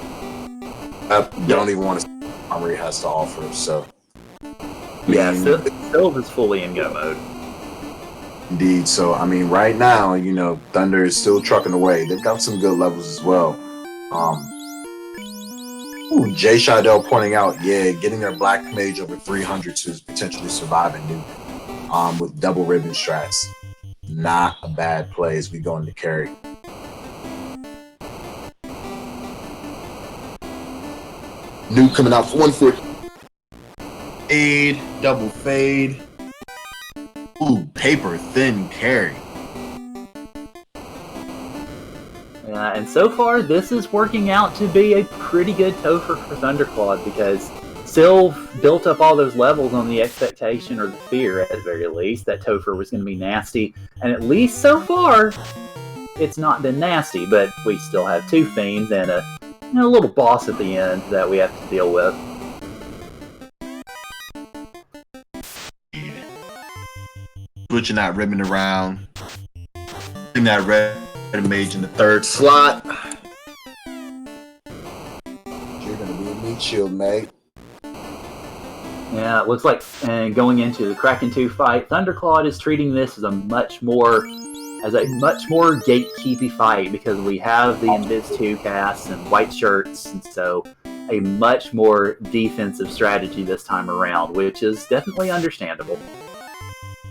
I don't even want to see what Armory has to offer, so Sylve is fully in go mode. Indeed, so right now, Thunder is still trucking away. They've got some good levels as well. Jay Shadell pointing out, getting their Black Mage over 300 to potentially survive a nuke with double ribbon strats. Not a bad play as we go into carry. Nuke coming out for 140. Fade, double fade. Ooh, paper thin carry. Yeah, and so far this is working out to be a pretty good Topher for Thundercla, because Sylve built up all those levels on the expectation, or the fear at the very least, that Topher was going to be nasty. And at least so far, it's not been nasty, but we still have two Fiends and a little boss at the end that we have to deal with. Switching that ribbon around. Putting that red mage in the third slot. You're going to be a meat shield, mate. Yeah, it looks like going into the Kraken 2 fight, Thundercla is treating this as a much more gatekeepy fight, because we have the Invis 2 casts and white shirts, and so a much more defensive strategy this time around, which is definitely understandable.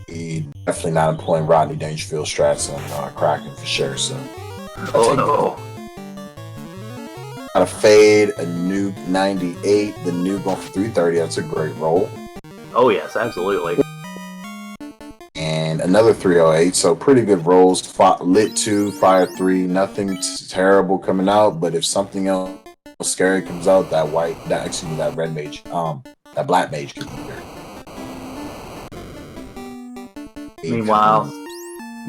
He definitely not employing Rodney Dangerfield strats on Kraken for sure. So, oh no! Got a fade, a nuke 98, the nuke going for 330. That's a great roll. Oh yes, absolutely. And another 308. So pretty good rolls. Lit 2, Fire 3. Nothing terrible coming out. But if something else scary comes out, that red mage, that black mage could be there. Meanwhile,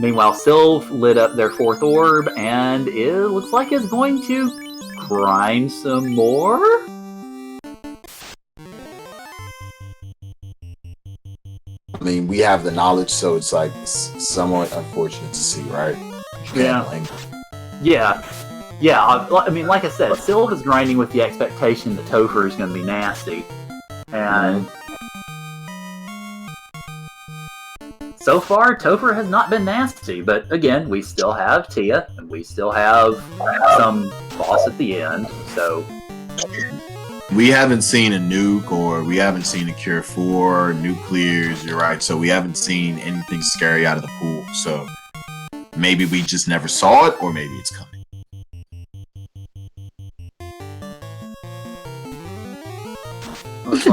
Sylve lit up their fourth orb, and it looks like it's going to grind some more. We have the knowledge, so it's like somewhat unfortunate to see, right? Yeah. Like I said, Sylve is grinding with the expectation that Topher is going to be nasty, and so far, Topher has not been nasty, but again, we still have Tia, and we still have some boss at the end, so... We haven't seen a nuke, or we haven't seen a Cure 4, nuclears, you're right, so we haven't seen anything scary out of the pool, so maybe we just never saw it, or maybe it's coming.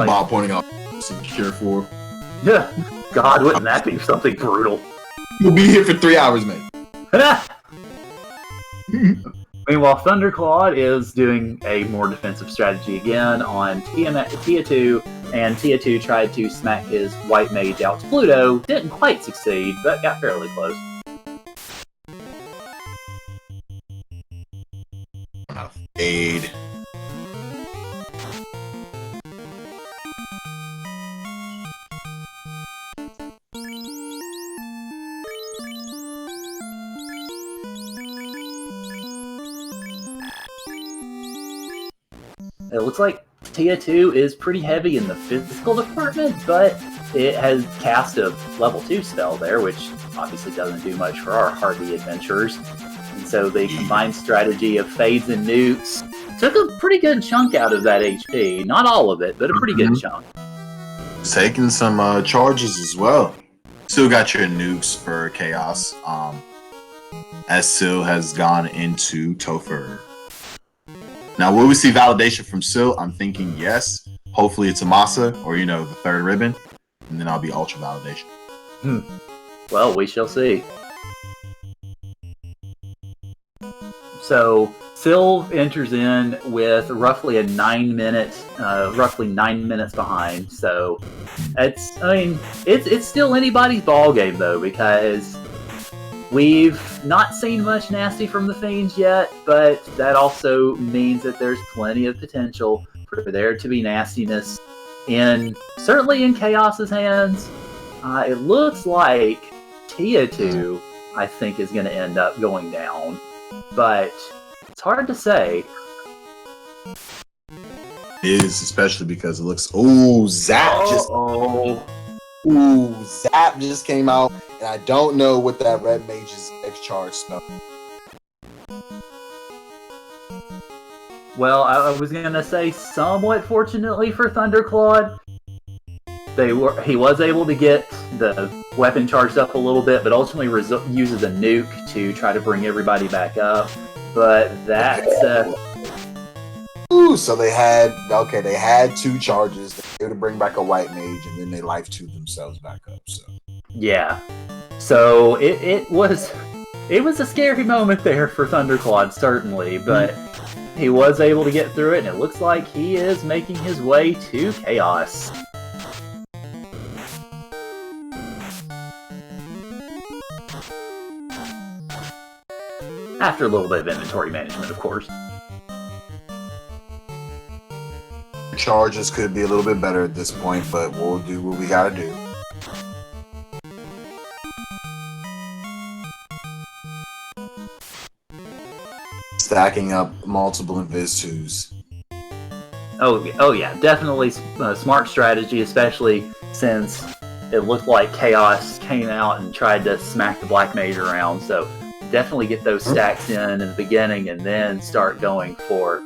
Bob pointing out secure for. Yeah. God, wouldn't that be something brutal? We'll be here for 3 hours, mate. Meanwhile, Thundercla is doing a more defensive strategy again on Tia 2, and Tia 2 tried to smack his white mage out to Pluto. Didn't quite succeed, but got fairly close. Aid. It looks like Tia 2 is pretty heavy in the physical department, but it has cast a level 2 spell there, which obviously doesn't do much for our hardy adventurers. And so the combined strategy of fades and nukes took a pretty good chunk out of that HP. Not all of it, but a pretty good chunk. Taking some charges as well. Still got your nukes for Chaos. As Syl has gone into Topher. Now, will we see validation from Syl? I'm thinking yes. Hopefully it's Amasa or, the third ribbon. And then I'll be ultra validation. Well, we shall see. So, Syl enters in with roughly 9 minutes behind. So, it's still anybody's ball game though, because we've not seen much nasty from the Fiends yet, but that also means that there's plenty of potential for there to be nastiness certainly in Chaos's hands. It looks like Tia 2, I think, is going to end up going down, but it's hard to say. It is, especially because it looks. Ooh, Zap just came out, and I don't know what that red mage's X charge spell. Well, I was gonna say, somewhat fortunately for Thundercla, he was able to get the weapon charged up a little bit, but ultimately uses a nuke to try to bring everybody back up. But that's So they had 2 charges. They were to bring back a white mage, and then they life tube themselves back up. So yeah, so it was a scary moment there for Thundercla, certainly, but he was able to get through it, and it looks like he is making his way to Chaos. After a little bit of inventory management, of course. charges could be a little bit better at this point, but we'll do what we gotta do. Stacking up multiple Invis 2s. Oh yeah, definitely smart strategy, especially since it looked like Chaos came out and tried to smack the Black Mage around. So definitely get those stacks in the beginning, and then start going for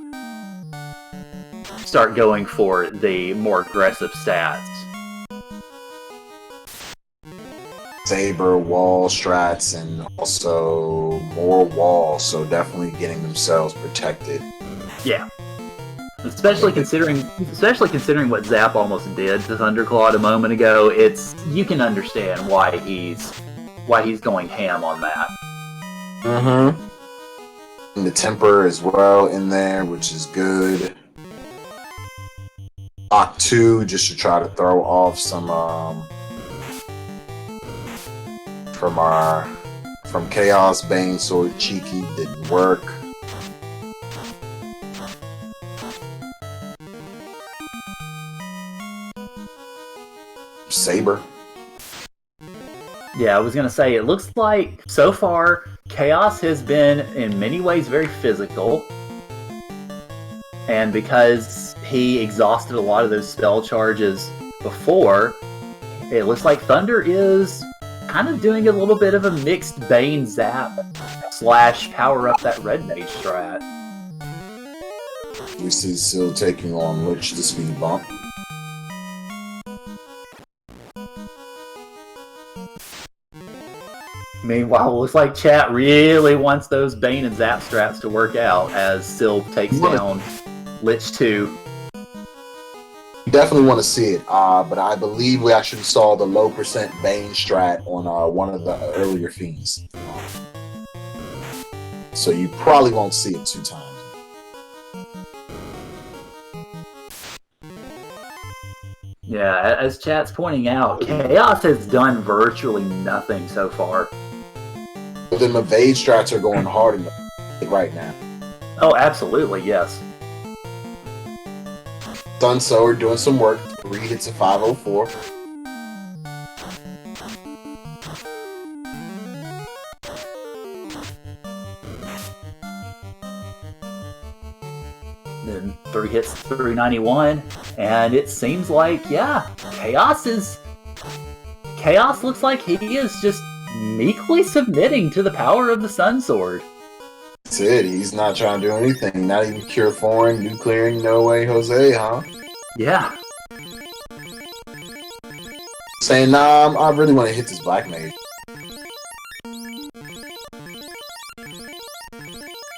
the more aggressive stats. Saber, wall strats, and also more walls, so definitely getting themselves protected. Yeah. Especially considering what Zap almost did to Thundercla a moment ago, you can understand why he's going ham on that. And the temper as well in there, which is good. Lock 2 just to try to throw off some from Chaos. Bane Sword cheeky, didn't work. Saber. Yeah, I was gonna say, it looks like so far Chaos has been in many ways very physical, and because he exhausted a lot of those spell charges before, it looks like Thunder is kind of doing a little bit of a mixed Bane Zap / power up that Red Mage strat. We see Syl taking on Lich the speed bump. Meanwhile, it looks like chat really wants those Bane and Zap strats to work out as Syl takes down Lich 2. He definitely want to see it. But I believe we actually saw the low percent Bane strat on one of the earlier fiends. So you probably won't see it 2 times. Yeah, as chat's pointing out, Chaos has done virtually nothing so far. But then the Evade strats are going hard right now. Oh, absolutely, yes. Sunsower doing some work. 3 hits a 504. Then 3 hits 391, and it seems like, yeah, Chaos looks like he is just meekly submitting to the power of the Sun Sword. That's it. He's not trying to do anything. Not even cure foreign, nuclearing, no way, Jose, huh? Yeah. Saying, nah, I really want to hit this Black Mage.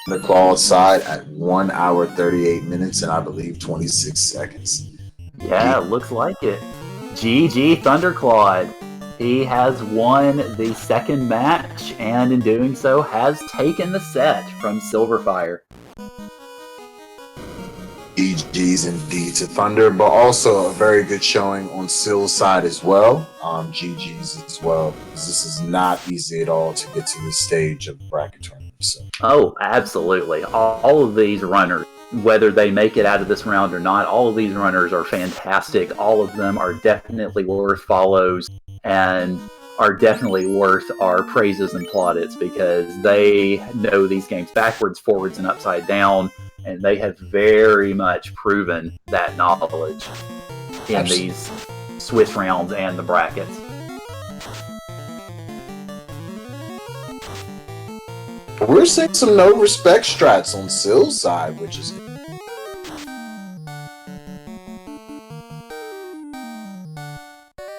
The claw side at 1 hour 38 minutes and I believe 26 seconds. Yeah, looks like it. GG Thundercla. He has won the second match, and in doing so has taken the set from Sylverfyre. GG's indeed to Thunder, but also a very good showing on Syl's side as well. GG's as well, because this is not easy at all to get to this stage of the bracket tournament. So. Oh, absolutely. All of these runners, whether they make it out of this round or not, all of these runners are fantastic. All of them are definitely worth follows and are definitely worth our praises and plaudits, because they know these games backwards, forwards, and upside down, and they have very much proven that knowledge in these Swiss rounds and the brackets. We're seeing some no respect strats on Syl's side, which is good.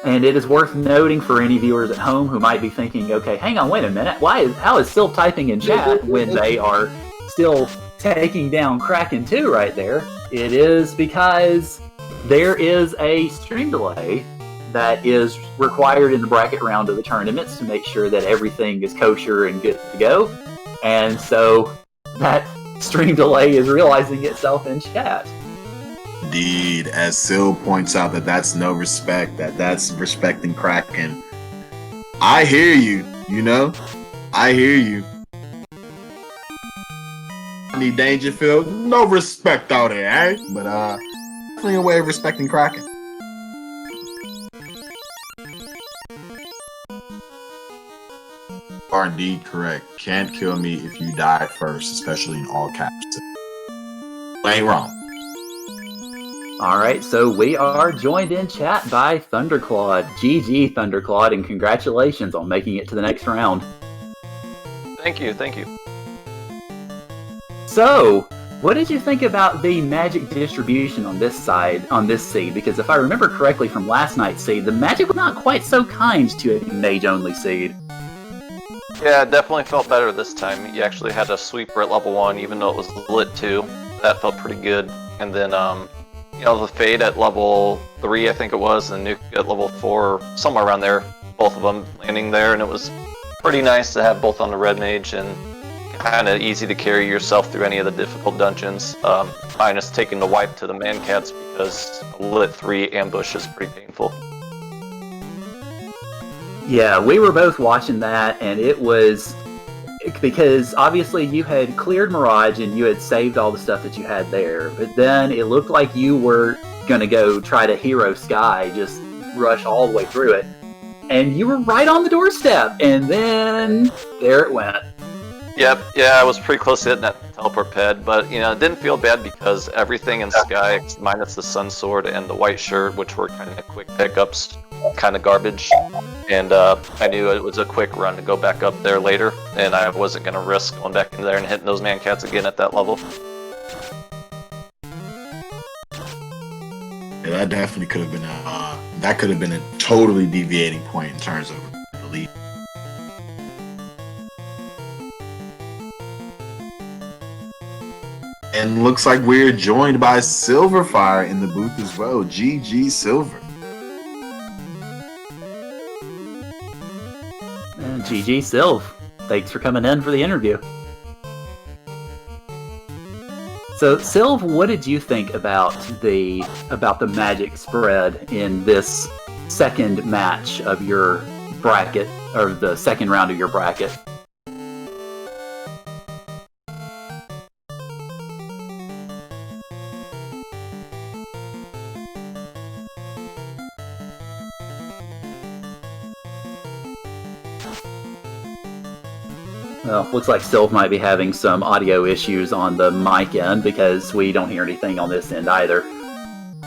And it is worth noting for any viewers at home who might be thinking, okay, hang on, wait a minute, how is Syl typing in chat when they are still taking down Kraken 2 right there? It is because there is a stream delay that is required in the bracket round of the tournaments to make sure that everything is kosher and good to go. And so that stream delay is realizing itself in chat. Indeed, as Syl points out, that's no respect, that's respecting Kraken. I hear you, I hear you. Need Dangerfield, no respect out there, eh? But definitely a way of respecting Kraken. Are indeed correct. Can't kill me if you die first, especially in all caps. Ain't wrong. Alright, so we are joined in chat by Thundercla. GG Thundercla, and congratulations on making it to the next round. Thank you. So, what did you think about the magic distribution on this side, on this seed? Because if I remember correctly from last night's seed, the magic was not quite so kind to a mage-only seed. Yeah, it definitely felt better this time. You actually had a sweeper at level 1, even though it was lit 2. That felt pretty good. And then, the Fade at level 3, I think it was, and Nuke at level 4, somewhere around there, both of them landing there, and it was pretty nice to have both on the Red Mage, and kind of easy to carry yourself through any of the difficult dungeons, minus taking the wipe to the Man-Cats, because lit 3 ambush is pretty painful. Yeah, we were both watching that, and it was because obviously you had cleared Mirage and you had saved all the stuff that you had there, but then it looked like you were gonna go try to hero Sky, just rush all the way through it, and you were right on the doorstep, and then there it went. Yep, yeah, I was pretty close to hitting that teleport pad, but it didn't feel bad because everything in Sky, minus the Sun Sword and the White Shirt, which were kind of quick pickups, kind of garbage, and I knew it was a quick run to go back up there later, and I wasn't going to risk going back in there and hitting those Man-Cats again at that level. Yeah, that definitely could have been a totally deviating point in terms of the lead. And looks like we're joined by Sylverfyre in the booth as well. GG Silver. And GG Sylv. Thanks for coming in for the interview. So, Sylv, what did you think about the magic spread in this second match of your bracket, or the second round of your bracket? Well, looks like Sylv might be having some audio issues on the mic end because we don't hear anything on this end either.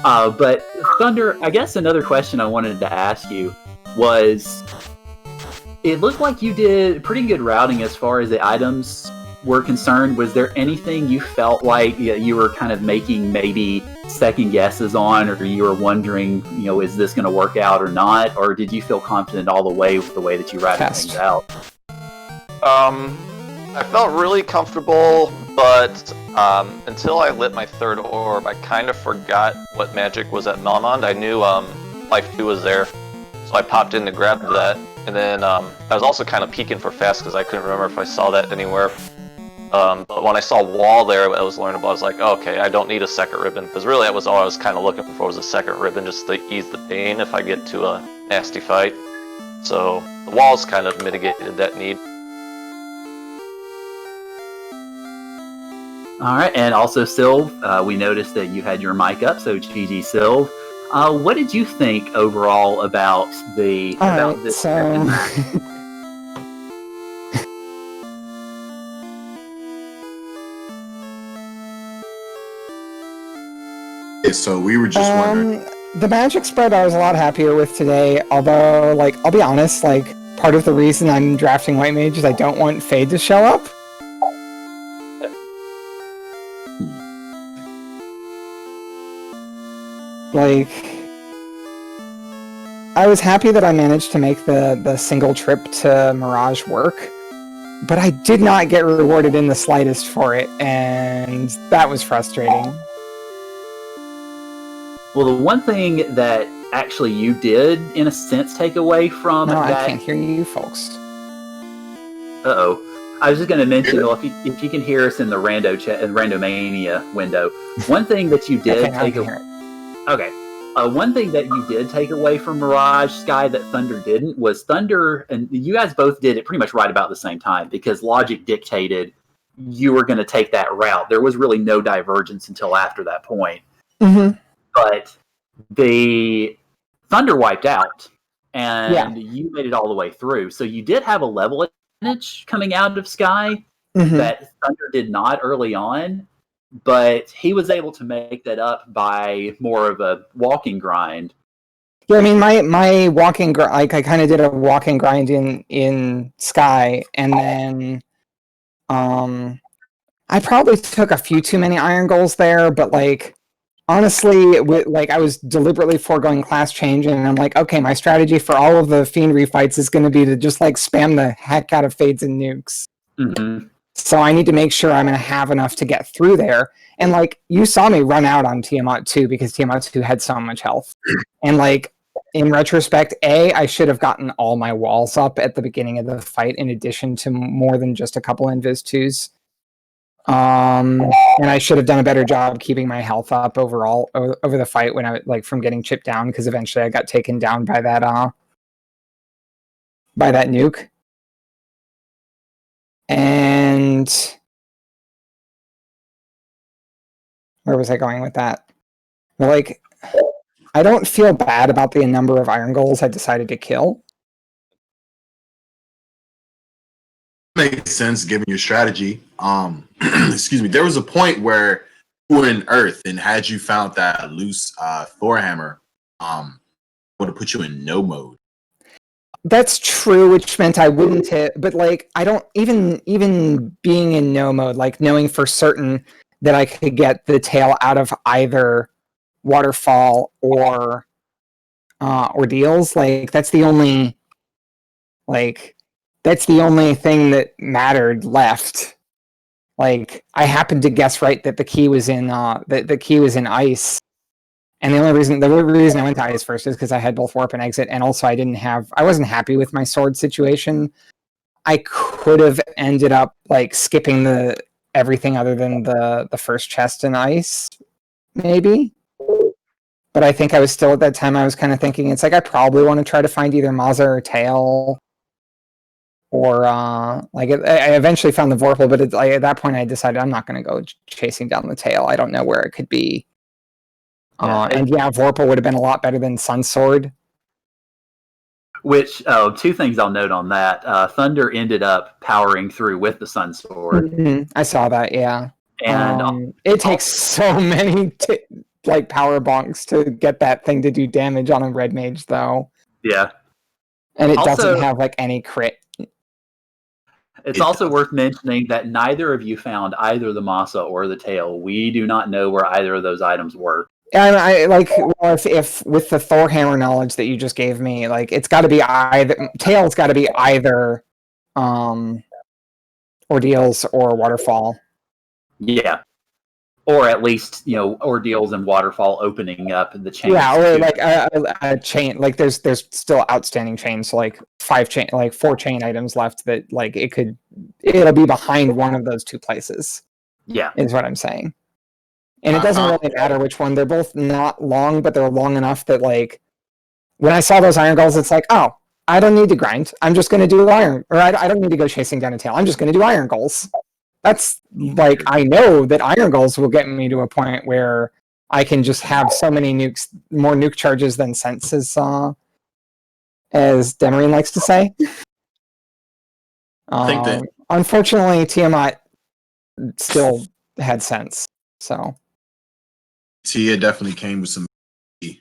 But Thunder, I guess another question I wanted to ask you was, it looked like you did pretty good routing as far as the items were concerned. Was there anything you felt like you were kind of making maybe second guesses on, or you were wondering, is this going to work out or not? Or did you feel confident all the way with the way that you routed things out? I felt really comfortable, but until I lit my third orb, I kind of forgot what magic was at Melmond. I knew Life 2 was there, so I popped in to grab that. And then I was also kind of peeking for fast because I couldn't remember if I saw that anywhere. But when I saw Wall there, I was learnable. I was like, oh, okay, I don't need a second ribbon, because really that was all I was kind of looking for, was a second ribbon just to ease the pain if I get to a nasty fight. So the Walls kind of mitigated that need. All right, and also Sylv, we noticed that you had your mic up, so GG Sylv. What did you think overall about this? So we were just wondering. The magic spread I was a lot happier with today, although, I'll be honest, part of the reason I'm drafting White Mage is I don't want Fade to show up. I was happy that I managed to make the single trip to Mirage work, but I did not get rewarded in the slightest for it, and that was frustrating. Well, the one thing that actually you did, in a sense, take away from No, that... I can't hear you folks. Uh-oh. I was just going to mention, if you can hear us in the Randomania window, one thing that you did take away... Okay. One thing that you did take away from Mirage Sky that Thunder didn't was Thunder, and you guys both did it pretty much right about the same time, because logic dictated you were going to take that route. There was really no divergence until after that point. Mm-hmm. But the Thunder wiped out, and you made it all the way through. So you did have a level advantage coming out of Sky that Thunder did not early on. But he was able to make that up by more of a walking grind. Yeah, I mean, my walking grind, I kind of did a walking grind in Sky, and then I probably took a few too many iron goals there, but honestly, I was deliberately foregoing class change, and I'm like, okay, my strategy for all of the Fiend refights is going to be to just spam the heck out of Fades and Nukes. Mm-hmm. So I need to make sure I'm going to have enough to get through there. And you saw me run out on Tiamat 2 because Tiamat 2 had so much health. And in retrospect, I should have gotten all my walls up at the beginning of the fight in addition to more than just a couple Invis 2s. And I should have done a better job keeping my health up overall over the fight when I from getting chipped down, because eventually I got taken down by that nuke. And where was I going with that? I don't feel bad about the number of iron goals I decided to kill. Makes sense given your strategy. Excuse me. There was a point where you were in Earth, and had you found that loose Thor hammer, would have put you in no mode. That's true, which meant I wouldn't hit. But I don't even being in no mode, knowing for certain that I could get the tail out of either waterfall or ordeals. That's the only thing that mattered left. Like I happened to guess right that the key was in the key was in ice. And the reason I went to ice first is because I had both warp and exit, and also I wasn't happy with my sword situation. I could have ended up like skipping everything other than the first chest in ice, maybe. But I think I was still at that time. I was kind of thinking it's like I probably want to try to find either Mazza or Tail, or like I eventually found the Vorpal, but at that point I decided I'm not going to go chasing down the Tail. I don't know where it could be. And yeah, Vorpal would have been a lot better than Sunsword. Which, two things I'll note on that. Thunder ended up powering through with the Sun Sword. Mm-hmm. I saw that, yeah. And it takes so many like power bonks to get that thing to do damage on a red mage, though. Yeah. And it Also, doesn't have like any crit. It's also worth mentioning that neither of you found either the Masa or the Tail. We do not know where either of those items were. And I like, well, if with the Thor hammer knowledge that you just gave me, like it's got to be either Tail's got to be either Ordeals or Waterfall. Yeah. Or at least, Ordeals and Waterfall opening up the chain. Yeah, or like a chain. Like there's still outstanding chains, so like 4 chain items left that like it'll be behind one of those two places. Yeah. Is what I'm saying. And it doesn't really matter which one. They're both not long, but they're long enough that like when I saw those iron goals, it's like, oh, I don't need to grind. I'm just going to do iron, or I don't need to go chasing down a tail. I'm just going to do iron goals. That's like, I know that iron goals will get me to a point where I can just have so many nukes, more nuke charges than sense, as Demarine likes to say. I think that unfortunately, Tiamat still had sense, so. Tia definitely came with some. It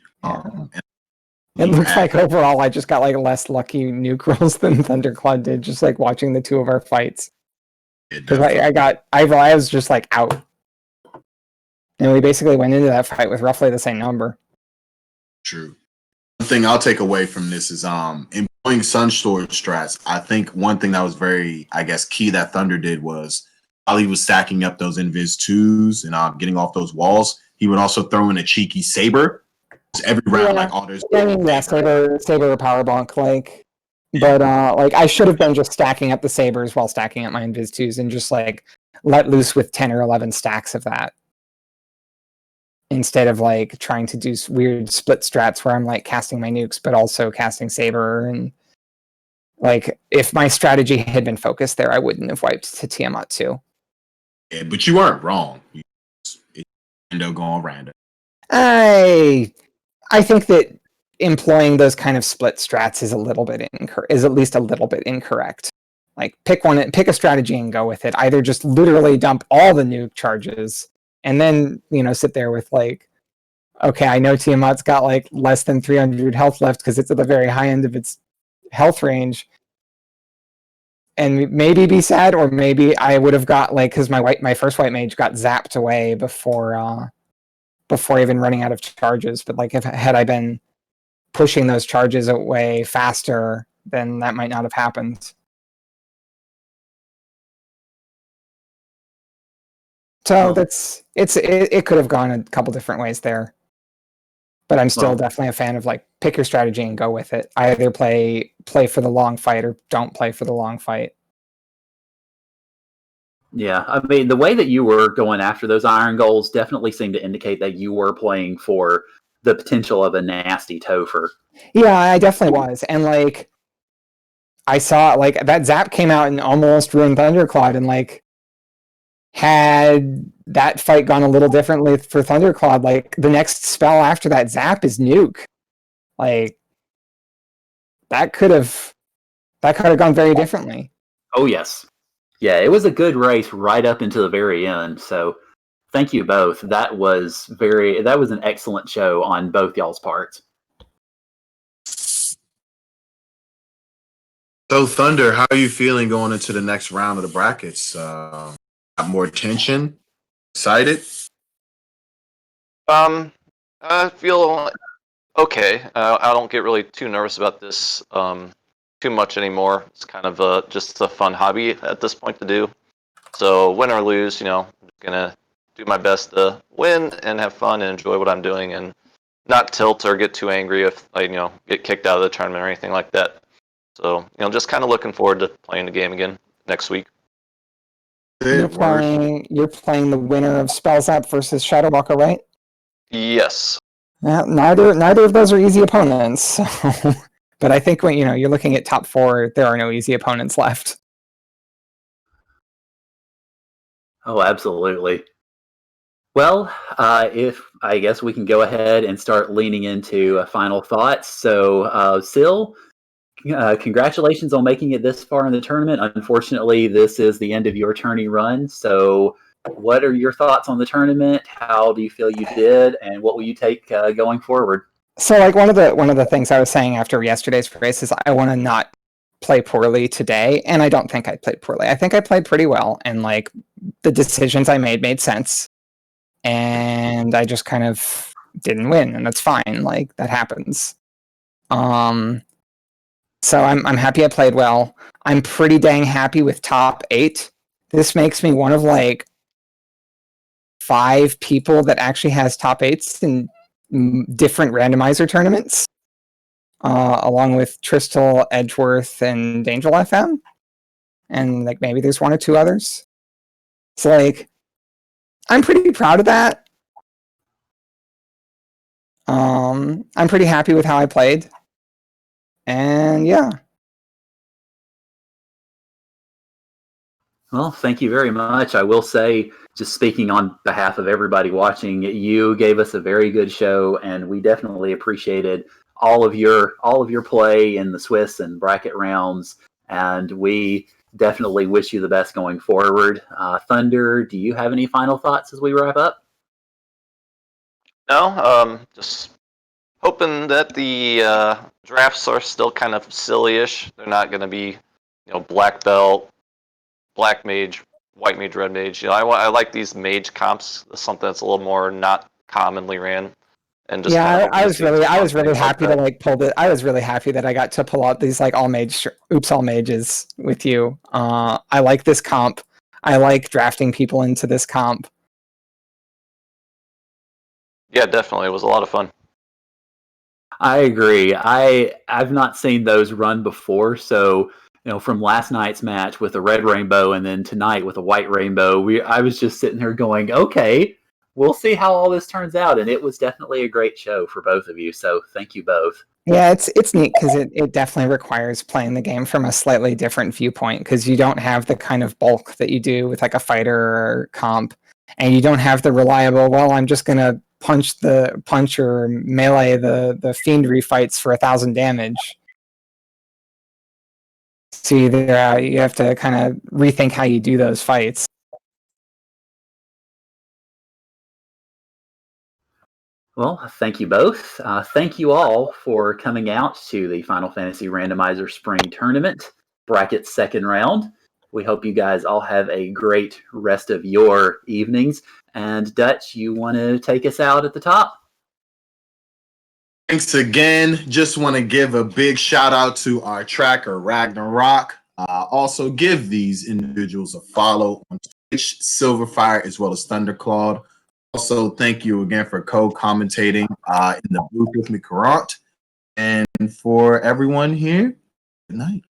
looks like overall I just got like less lucky nuke rolls than Thundercla did, just like watching the two of our fights. Because I was just like out. And we basically went into that fight with roughly the same number. True. One thing I'll take away from this is employing sun storage strats. I think one thing that was very, I guess, key that Thunder did was while he was stacking up those Invis 2s and getting off those walls, he would also throw in a cheeky saber. Every round, like all there's saber power bonk, like. But like I should have been just stacking up the sabers while stacking up my Invis 2s and just like let loose with 10 or 11 stacks of that. Instead of like trying to do weird split strats where I'm like casting my nukes but also casting saber, and like if my strategy had been focused there, I wouldn't have wiped to Tiamat 2. Yeah, but you weren't wrong. It's rando going random. I think that employing those kind of split strats is at least a little bit incorrect. Like pick a strategy and go with it. Either just literally dump all the nuke charges and then, sit there with like, okay, I know Tiamat's got like less than 300 health left because it's at the very high end of its health range. And maybe be sad, or maybe I would have got like, because my first white mage got zapped away before even running out of charges. But like had I been pushing those charges away faster, then that might not have happened. So it could have gone a couple different ways there. But I'm still definitely a fan of like pick your strategy and go with it. Either play for the long fight or don't play for the long fight. Yeah, I mean, the way that you were going after those iron goals definitely seemed to indicate that you were playing for the potential of a nasty Topher. Yeah, I definitely was. And like I saw like that zap came out and almost ruined Thundercloud, and like had that fight gone a little differently for Thundercloud, like the next spell after that zap is nuke. Like that could have gone very differently. Oh yes. Yeah, it was a good race right up into the very end. So thank you both. That was an excellent show on both y'all's parts. So Thunder, how are you feeling going into the next round of the brackets? Got more tension? Excited? I feel okay. I don't get really too nervous about this too much anymore. It's kind of just a fun hobby at this point to do. So win or lose, I'm gonna do my best to win and have fun and enjoy what I'm doing, and not tilt or get too angry if I get kicked out of the tournament or anything like that. So just kind of looking forward to playing the game again next week. You're playing the winner of Spells Up versus Shadow Walker, right? Yes. Yeah, neither of those are easy opponents. So. But I think when you're looking at top 4, there are no easy opponents left. Oh, absolutely. Well, if I guess we can go ahead and start leaning into final thoughts. So, Syl, congratulations on making it this far in the tournament. Unfortunately, this is the end of your tourney run. So, what are your thoughts on the tournament? How do you feel you did, and what will you take going forward? So, like one of the things I was saying after yesterday's race is I want to not play poorly today, and I don't think I played poorly. I think I played pretty well, and like the decisions I made sense, and I just kind of didn't win, and that's fine. Like that happens. So I'm happy I played well. I'm pretty dang happy with top 8. This makes me one of like 5 people that actually has top 8s in different randomizer tournaments, along with Tristal, Edgeworth, and Angel FM, and like maybe there's 1 or 2 others. So like, I'm pretty proud of that. I'm pretty happy with how I played, and yeah. Well, thank you very much. I will say, just speaking on behalf of everybody watching, you gave us a very good show, and we definitely appreciated all of your play in the Swiss and bracket rounds, and we definitely wish you the best going forward. Thunder, do you have any final thoughts as we wrap up? No, just hoping that the drafts are still kind of silly-ish. They're not going to be, black belt, black mage, white mage, red mage. I like these mage comps, something that's a little more not commonly ran. And just I was really happy to like pull the. I was really happy that I got to pull out these like all mages with you. I like this comp. I like drafting people into this comp. Yeah, definitely, it was a lot of fun. I agree. I've not seen those run before, so from last night's match with a red rainbow and then tonight with a white rainbow, I was just sitting here going, okay, we'll see how all this turns out, and it was definitely a great show for both of you. So thank you both. Yeah, it's neat because it definitely requires playing the game from a slightly different viewpoint, because you don't have the kind of bulk that you do with like a fighter or comp, and you don't have the reliable. Well, I'm just gonna punch or melee the fiendry fights for 1,000 damage. So either you have to kind of rethink how you do those fights. Well, thank you both. Thank you all for coming out to the Final Fantasy Randomizer Spring Tournament, bracket second round. We hope you guys all have a great rest of your evenings. And Dutch, you want to take us out at the top? Thanks again. Just want to give a big shout out to our tracker, Ragnarok. Also, give these individuals a follow on Twitch, Sylverfyre, as well as Thundercla. Also, thank you again for co-commentating in the booth with me, Karant. And for everyone here, good night.